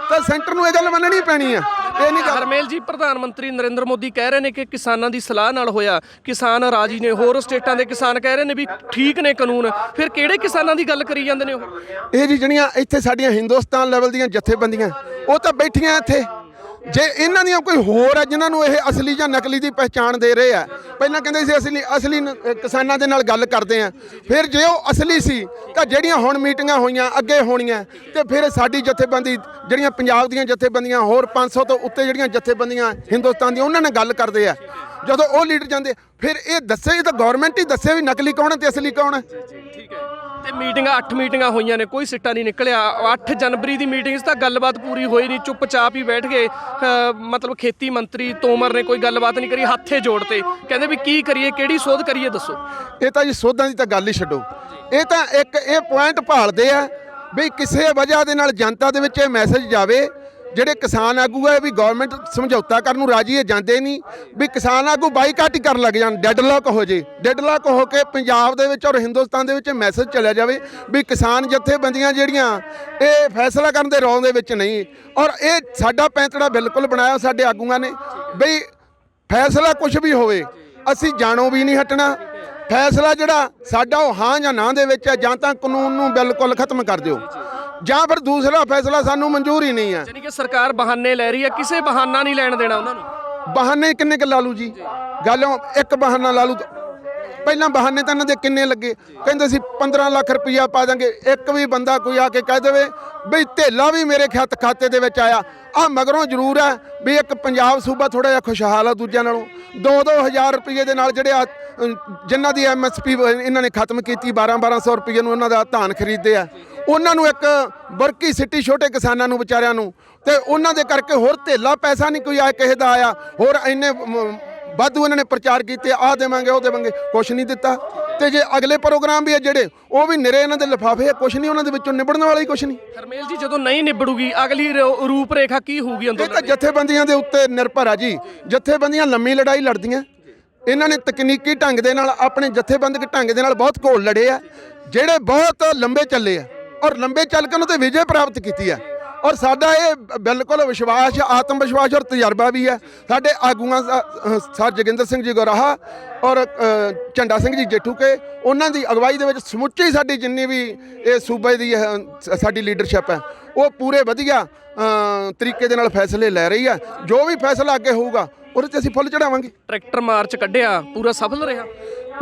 A: ਤਾਂ ਸੈਂਟਰ ਨੂੰ ਇਹ ਗੱਲ ਮੰਨਣੀ ਪੈਣੀ ਆ। ਇਹ ਨਹੀਂ ਗੱਲ।
B: ਹਰਮੇਲ ਜੀ, ਪ੍ਰਧਾਨ ਮੰਤਰੀ ਨਰਿੰਦਰ ਮੋਦੀ ਕਹਿ ਰਹੇ ਨੇ ਕਿ ਕਿਸਾਨਾਂ ਦੀ ਸਲਾਹ ਨਾਲ ਹੋਇਆ, ਕਿਸਾਨ ਰਾਜੀ ਨੇ, ਹੋਰ ਸਟੇਟਾਂ ਦੇ ਕਿਸਾਨ ਕਹਿ ਰਹੇ ਨੇ ਵੀ ਠੀਕ ਨੇ ਕਾਨੂੰਨ। ਫਿਰ ਕਿਹੜੇ ਕਿਸਾਨਾਂ ਦੀ ਗੱਲ ਕਰੀ ਜਾਂਦੇ ਨੇ ਉਹ?
A: ਇਹ ਜੀ ਜਿਹੜੀਆਂ ਇੱਥੇ ਸਾਡੀਆਂ ਹਿੰਦੁਸਤਾਨ ਲੈਵਲ ਦੀਆਂ ਜਥੇਬੰਦੀਆਂ ਉਹ ਤਾਂ ਬੈਠੀਆਂ ਇੱਥੇ। ਜੇ ਇਹਨਾਂ ਦੀਆਂ ਕੋਈ ਹੋਰ ਹੈ ਜਿਨ੍ਹਾਂ ਨੂੰ ਇਹ ਅਸਲੀ ਜਾਂ ਨਕਲੀ ਦੀ ਪਹਿਚਾਣ ਦੇ ਰਹੇ ਆ, ਪਹਿਲਾਂ ਕਹਿੰਦੇ ਸੀ ਅਸਲੀ ਕਿਸਾਨਾਂ ਦੇ ਨਾਲ ਗੱਲ ਕਰਦੇ ਆ, ਫਿਰ ਜੇ ਉਹ ਅਸਲੀ ਸੀ ਤਾਂ ਜਿਹੜੀਆਂ ਹੁਣ ਮੀਟਿੰਗਾਂ ਹੋਈਆਂ ਅੱਗੇ ਹੋਣੀਆਂ ਤੇ ਫਿਰ ਸਾਡੀ ਜਥੇਬੰਦੀ ਜਿਹੜੀਆਂ ਪੰਜਾਬ ਦੀਆਂ ਜਥੇਬੰਦੀਆਂ ਹੋਰ 500 ਤੋਂ ਉੱਤੇ ਜਿਹੜੀਆਂ ਜਥੇਬੰਦੀਆਂ ਹਿੰਦੁਸਤਾਨ ਦੀਆਂ ਉਹਨਾਂ ਨਾਲ ਗੱਲ ਕਰਦੇ ਆ। ਜਦੋਂ ਉਹ ਲੀਡਰ ਜਾਂਦੇ ਫਿਰ ਇਹ ਦੱਸੇ, ਤਾਂ ਗਵਰਨਮੈਂਟ ਹੀ ਦੱਸੇ ਵੀ ਨਕਲੀ ਕੌਣ ਹੈ ਤੇ ਅਸਲੀ ਕੌਣ ਹੈ।
B: ਠੀਕ ਹੈ। ਤੇ ਮੀਟਿੰਗਾਂ 8 ਮੀਟਿੰਗਾਂ ਹੋਈਆਂ ਨੇ, ਕੋਈ ਸਿੱਟਾ ਨਹੀਂ ਨਿਕਲਿਆ। 8 ਜਨਵਰੀ ਦੀ ਮੀਟਿੰਗ 'ਚ ਤਾਂ ਗੱਲਬਾਤ ਪੂਰੀ ਹੋਈ ਨਹੀਂ, ਚੁੱਪਚਾਪ ਹੀ ਬੈਠ ਗਏ। ਮਤਲਬ ਖੇਤੀ ਮੰਤਰੀ ਤੋਮਰ ਨੇ ਕੋਈ ਗੱਲਬਾਤ ਨਹੀਂ ਕਰੀ, ਹੱਥੇ ਜੋੜਤੇ, ਕਹਿੰਦੇ ਵੀ ਕੀ ਕਰੀਏ, ਕਿਹੜੀ ਸੋਧ ਕਰੀਏ, ਦੱਸੋ।
A: ਇਹ ਤਾਂ ਜੀ ਸੋਧਾਂ ਦੀ ਤਾਂ ਗੱਲ ਹੀ ਛੱਡੋ। ਇਹ ਤਾਂ ਇੱਕ ਇਹ ਪੁਆਇੰਟ ਭਾਲਦੇ ਆ ਵੀ ਕਿਸੇ ਵਜ੍ਹਾ ਦੇ ਨਾਲ ਜਨਤਾ ਦੇ ਵਿੱਚ ਇਹ ਮੈਸੇਜ ਜਾਵੇ। ਜਿਹੜੇ ਕਿਸਾਨ ਆਗੂ ਹੈ ਵੀ ਗਵਰਨਮੈਂਟ ਸਮਝੌਤਾ ਕਰਨ ਨੂੰ ਰਾਜੀ ਹੈ, ਜਾਂਦੇ ਨਹੀਂ, ਵੀ ਕਿਸਾਨ ਆਗੂ ਬਾਈਕਾਟ ਹੀ ਕਰਨ ਲੱਗ ਜਾਣ, ਡੈਡਲਾਕ ਹੋ ਜੇ। ਡੈਡਲਾਕ ਹੋ ਕੇ ਪੰਜਾਬ ਦੇ ਵਿੱਚ ਔਰ ਹਿੰਦੁਸਤਾਨ ਦੇ ਵਿੱਚ ਮੈਸੇਜ ਚਲਿਆ ਜਾਵੇ ਵੀ ਕਿਸਾਨ ਜਥੇਬੰਦੀਆਂ ਜਿਹੜੀਆਂ ਇਹ ਫੈਸਲਾ ਕਰਨ ਦੇ ਰੌਂ ਦੇ ਵਿੱਚ ਨਹੀਂ। ਔਰ ਇਹ ਸਾਡਾ ਪੈਂਤੜਾ ਬਿਲਕੁਲ ਬਣਾਇਆ ਸਾਡੇ ਆਗੂਆਂ ਨੇ ਬਈ ਫੈਸਲਾ ਕੁਝ ਵੀ ਹੋਵੇ ਅਸੀਂ ਜਾਣੋਂ ਵੀ ਨਹੀਂ ਹਟਣਾ। ਫੈਸਲਾ ਜਿਹੜਾ ਸਾਡਾ ਉਹ ਹਾਂ ਜਾਂ ਨਾ ਦੇ ਵਿੱਚ ਹੈ। ਜਾਂ ਤਾਂ ਕਾਨੂੰਨ ਨੂੰ ਬਿਲਕੁਲ ਖਤਮ ਕਰ ਦਿਓ ਜਾਂ ਫਿਰ ਦੂਸਰਾ ਫੈਸਲਾ ਸਾਨੂੰ ਮਨਜ਼ੂਰ ਹੀ ਨਹੀਂ ਹੈ।
B: ਯਾਨੀ ਕਿ ਸਰਕਾਰ ਬਹਾਨੇ ਲੈ ਰਹੀ ਹੈ, ਕਿਸੇ ਬਹਾਨਾ ਨਹੀਂ ਲੈਣ ਦੇਣਾ ਉਹਨਾਂ ਨੂੰ।
A: ਬਹਾਨੇ ਕਿੰਨੇ ਕੁ ਲਾ ਲੂ ਜੀ ਗੱਲ ਇੱਕ ਬਹਾਨਾ ਲਾ ਲੂ ਪਹਿਲਾਂ ਬਹਾਨੇ ਤਾਂ ਇਹਨਾਂ ਦੇ ਕਿੰਨੇ ਲੱਗੇ ਕਹਿੰਦੇ ਸੀ 15 ਲੱਖ ਰੁਪਈਆ ਪਾ ਦਾਂਗੇ ਇੱਕ ਵੀ ਬੰਦਾ ਕੋਈ ਆ ਕੇ ਕਹਿ ਦੇਵੇ ਬਈ ਧੇਲਾ ਵੀ ਮੇਰੇ ਖਾਤੇ ਦੇ ਵਿੱਚ ਆਇਆ ਆ ਮਗਰੋਂ ਜ਼ਰੂਰ ਹੈ ਵੀ ਇੱਕ ਪੰਜਾਬ ਸੂਬਾ ਥੋੜਾ ਜਿਹਾ ਖੁਸ਼ਹਾਲ ਆ ਦੂਜਿਆਂ ਨਾਲੋਂ 2-2000 ਰੁਪਏ ਦੇ ਨਾਲ ਜਿਹੜੇ ਆ ਜਿਨ੍ਹਾਂ ਦੀ MSP ਇਹਨਾਂ ਨੇ ਖਤਮ ਕੀਤੀ 1200 ਰੁਪਏ ਨੂੰ ਉਹਨਾਂ ਦਾ ਧਾਨ ਖਰੀਦਦੇ ਆ ਉਹਨਾਂ ਨੂੰ ਇੱਕ ਬਰਕੀ ਸਿੱਟੀ ਛੋਟੇ ਕਿਸਾਨਾਂ ਨੂੰ ਵਿਚਾਰਿਆਂ ਨੂੰ ਤੇ ਉਹਨਾਂ ਦੇ ਕਰਕੇ ਹੋਰ ਧੇਲਾ ਪੈਸਾ ਨਹੀਂ ਕੋਈ ਆ ਕਿਸੇ ਦਾ ਆਇਆ ਹੋਰ ਇੰਨੇ ਵਾਧੂ ਇਹਨਾਂ ਨੇ ਪ੍ਰਚਾਰ ਕੀਤੇ ਆਹ ਦੇਵਾਂਗੇ ਉਹ ਦੇਵਾਂਗੇ ਕੁਛ ਨਹੀਂ ਦਿੱਤਾ ਤੇ ਜੇ ਅਗਲੇ ਪ੍ਰੋਗਰਾਮ ਵੀ ਆ ਜਿਹੜੇ ਉਹ ਵੀ ਨਿਰੇ ਇਹਨਾਂ ਦੇ ਲਿਫਾਫੇ ਆ ਕੁਛ ਨਹੀਂ ਉਹਨਾਂ ਦੇ ਵਿੱਚੋਂ ਨਿਬੜਨ ਵਾਲਾ ਹੀ ਕੁਛ ਨਹੀਂ।
B: ਹਰਮੇਲ ਜੀ ਜਦੋਂ ਨਹੀਂ ਨਿਬੜੂਗੀ ਅਗਲੀ ਰੂਪ ਰੇਖਾ ਕੀ ਹੋਊਗੀ
A: ਇਹ
B: ਅੰਦੋਲਨ
A: ਤਾਂ ਜਥੇਬੰਦੀਆਂ ਦੇ ਉੱਤੇ ਨਿਰਭਰ ਆ ਜੀ ਜਥੇਬੰਦੀਆਂ ਲੰਮੀ ਲੜਾਈ ਲੜਦੀਆਂ ਇਹਨਾਂ ਨੇ ਤਕਨੀਕੀ ਢੰਗ ਦੇ ਨਾਲ ਆਪਣੇ ਜਥੇਬੰਦਕ ਢੰਗ ਦੇ ਨਾਲ ਬਹੁਤ ਘੋਲ ਲੜੇ ਆ ਜਿਹੜੇ ਬਹੁਤ ਲੰਬੇ ਚੱਲੇ ਆ ਔਰ ਲੰਬੇ ਚੱਲ ਕੇ ਉਹਨਾਂ ਤੇ ਵਿਜੇ ਪ੍ਰਾਪਤ ਕੀਤੀ ਆ ਔਰ ਸਾਡਾ ਇਹ ਬਿਲਕੁਲ ਵਿਸ਼ਵਾਸ ਆਤਮ ਵਿਸ਼ਵਾਸ ਔਰ ਤਜਰਬਾ ਵੀ ਹੈ ਸਾਡੇ ਆਗੂਆਂ ਸਰ ਜੋਗਿੰਦਰ ਸਿੰਘ ਜੀ ਗੋਰਾਹਾ ਔਰ ਝੰਡਾ ਸਿੰਘ ਜੀ ਜੇਠੂਕੇ ਉਹਨਾਂ ਦੀ ਅਗਵਾਈ ਦੇ ਵਿੱਚ ਸਮੁੱਚੀ ਸਾਡੀ ਜਿੰਨੀ ਵੀ ਇਹ ਸੂਬੇ ਦੀ ਸਾਡੀ ਲੀਡਰਸ਼ਿਪ ਹੈ ਉਹ ਪੂਰੇ ਵਧੀਆ ਤਰੀਕੇ ਦੇ ਨਾਲ ਫੈਸਲੇ ਲੈ ਰਹੀ ਹੈ ਜੋ ਵੀ ਫੈਸਲਾ ਅੱਗੇ ਹੋਊਗਾ ਉਹਦੇ 'ਤੇ ਅਸੀਂ ਫੁੱਲ ਚੜਾਵਾਂਗੇ।
B: ਟਰੈਕਟਰ ਮਾਰਚ ਕੱਢਿਆ ਪੂਰਾ ਸਫਲ ਰਿਹਾ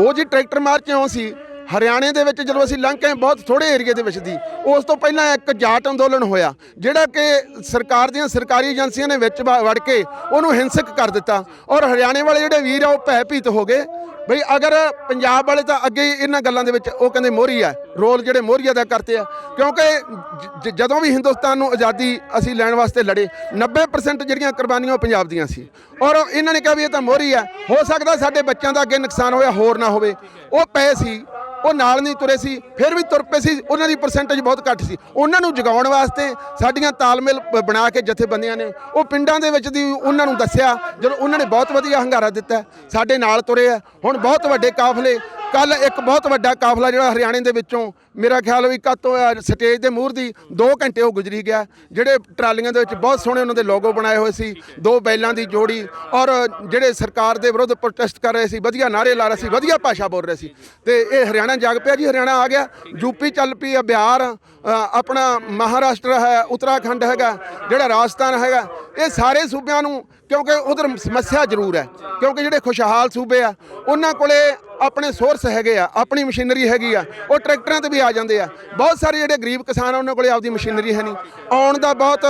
A: ਉਹ ਜੀ ਟਰੈਕਟਰ ਮਾਰਚ ਕਿਉਂ ਸੀ ਹਰਿਆਣੇ ਦੇ ਵਿੱਚ ਜਦੋਂ ਅਸੀਂ ਲੰਘ ਕੇ ਬਹੁਤ ਥੋੜੇ ਏਰੀਏ ਦੇ ਵਿੱਚ ਦੀ ਉਸ ਤੋਂ ਪਹਿਲਾਂ ਇੱਕ ਜਾਟ ਅੰਦੋਲਨ ਹੋਇਆ ਜਿਹੜਾ ਕਿ ਸਰਕਾਰ ਦੀਆਂ ਸਰਕਾਰੀ ਏਜੰਸੀਆਂ ਨੇ ਵਿੱਚ ਵੜ ਕੇ ਉਹਨੂੰ ਹਿੰਸਕ ਕਰ ਦਿੱਤਾ ਔਰ ਹਰਿਆਣੇ ਵਾਲੇ ਜਿਹੜੇ ਵੀਰ ਆ ਉਹ ਭੈਭੀਤ ਹੋ ਗਏ ਬਈ ਅਗਰ ਪੰਜਾਬ ਵਾਲੇ ਤਾਂ ਅੱਗੇ ਇਹਨਾਂ ਗੱਲਾਂ ਦੇ ਵਿੱਚ ਉਹ ਕਹਿੰਦੇ ਮੋਹਰੀ ਆ ਰੋਲ ਜਿਹੜੇ ਮੋਹਰੀ ਅਦਾ ਕਰਤੇ ਆ ਕਿਉਂਕਿ ਜਦੋਂ ਵੀ ਹਿੰਦੁਸਤਾਨ ਨੂੰ ਆਜ਼ਾਦੀ ਅਸੀਂ ਲੈਣ ਵਾਸਤੇ ਲੜੇ 90% ਜਿਹੜੀਆਂ ਕੁਰਬਾਨੀਆਂ ਉਹ ਪੰਜਾਬ ਦੀਆਂ ਸੀ ਔਰ ਇਹਨਾਂ ਨੇ ਕਿਹਾ ਵੀ ਇਹ ਤਾਂ ਮੋਹਰੀ ਆ ਹੋ ਸਕਦਾ ਸਾਡੇ ਬੱਚਿਆਂ ਦਾ ਅੱਗੇ ਨੁਕਸਾਨ ਹੋਇਆ ਹੋਰ ਨਾ ਹੋਵੇ ਉਹ ਪਏ ਸੀ ਉਹ ਨਾਲ ਨਹੀਂ ਤੁਰੇ ਸੀ ਫਿਰ ਵੀ ਤੁਰ ਪਏ ਸੀ ਉਹਨਾਂ ਦੀ ਪਰਸੈਂਟੇਜ ਬਹੁਤ ਘੱਟ ਸੀ ਉਹਨਾਂ ਨੂੰ ਜਗਾਉਣ ਵਾਸਤੇ ਸਾਡੀਆਂ ਤਾਲਮੇਲ ਬਣਾ ਕੇ ਜਥੇਬੰਦੀਆਂ ਨੇ ਉਹ ਪਿੰਡਾਂ ਦੇ ਵਿੱਚ ਦੀ ਉਹਨਾਂ ਨੂੰ ਦੱਸਿਆ ਜਦੋਂ ਉਹਨਾਂ ਨੇ ਬਹੁਤ ਵਧੀਆ ਹੰਗਾਰਾ ਦਿੱਤਾ ਸਾਡੇ ਨਾਲ ਤੁਰੇ ਆ ਹੁਣ ਬਹੁਤ ਵੱਡੇ ਕਾਫਲੇ ਕੱਲ ਇੱਕ ਬਹੁਤ ਵੱਡਾ ਕਾਫਲਾ ਜਿਹੜਾ ਹਰਿਆਣੇ ਦੇ ਵਿੱਚੋਂ ਮੇਰਾ ਖਿਆਲ ਵੀ ਕਾਤੋਂ ਸਟੇਜ ਦੇ ਮੂਹਰ ਦੀ 2 ਘੰਟੇ ਉਹ ਗੁਜ਼ਰੀ ਗਿਆ ਜਿਹੜੇ ਟਰਾਲੀਆਂ ਦੇ ਵਿੱਚ ਬਹੁਤ ਸੋਹਣੇ ਉਹਨਾਂ ਦੇ ਲੋਗੋ ਬਣਾਏ ਹੋਏ ਸੀ 2 ਬੈਲਾਂ ਦੀ ਜੋੜੀ ਔਰ ਜਿਹੜੇ ਸਰਕਾਰ ਦੇ ਵਿਰੁੱਧ ਪ੍ਰੋਟੈਸਟ ਕਰ ਰਹੇ ਸੀ ਵਧੀਆ ਨਾਅਰੇ ਲਾ ਰਹੇ ਸੀ ਵਧੀਆ ਭਾਸ਼ਾ ਬੋਲ ਰਹੇ ਸੀ ਤੇ ਇਹ ਹਰਿਆਣਾ ਜਾਗ ਪਿਆ ਜੀ ਹਰਿਆਣਾ ਆ ਗਿਆ ਯੂਪੀ ਚੱਲ ਪਈ ਆ ਬਿਹਾਰ ਆਪਣਾ ਮਹਾਰਾਸ਼ਟਰ ਹੈ ਉੱਤਰਾਖੰਡ ਹੈਗਾ ਜਿਹੜਾ ਰਾਜਸਥਾਨ ਹੈਗਾ ਇਹ ਸਾਰੇ ਸੂਬਿਆਂ ਨੂੰ ਕਿਉਂਕਿ ਉਧਰ ਸਮੱਸਿਆ ਜ਼ਰੂਰ ਹੈ ਕਿਉਂਕਿ ਜਿਹੜੇ ਖੁਸ਼ਹਾਲ ਸੂਬੇ ਆ ਉਹਨਾਂ ਕੋਲੇ ਆਪਣੇ ਸੋਰਸ ਹੈਗੇ ਆ ਆਪਣੀ ਮਸ਼ੀਨਰੀ ਹੈਗੀ ਆ ਉਹ ਟਰੈਕਟਰਾਂ ਤੇ ਵੀ ਆ ਜਾਂਦੇ ਆ ਬਹੁਤ ਸਾਰੇ ਜਿਹੜੇ ਗਰੀਬ ਕਿਸਾਨ ਆ ਉਹਨਾਂ ਕੋਲੇ ਆਪਦੀ ਮਸ਼ੀਨਰੀ ਹੈ ਨਹੀਂ ਆਉਣ ਦਾ ਬਹੁਤ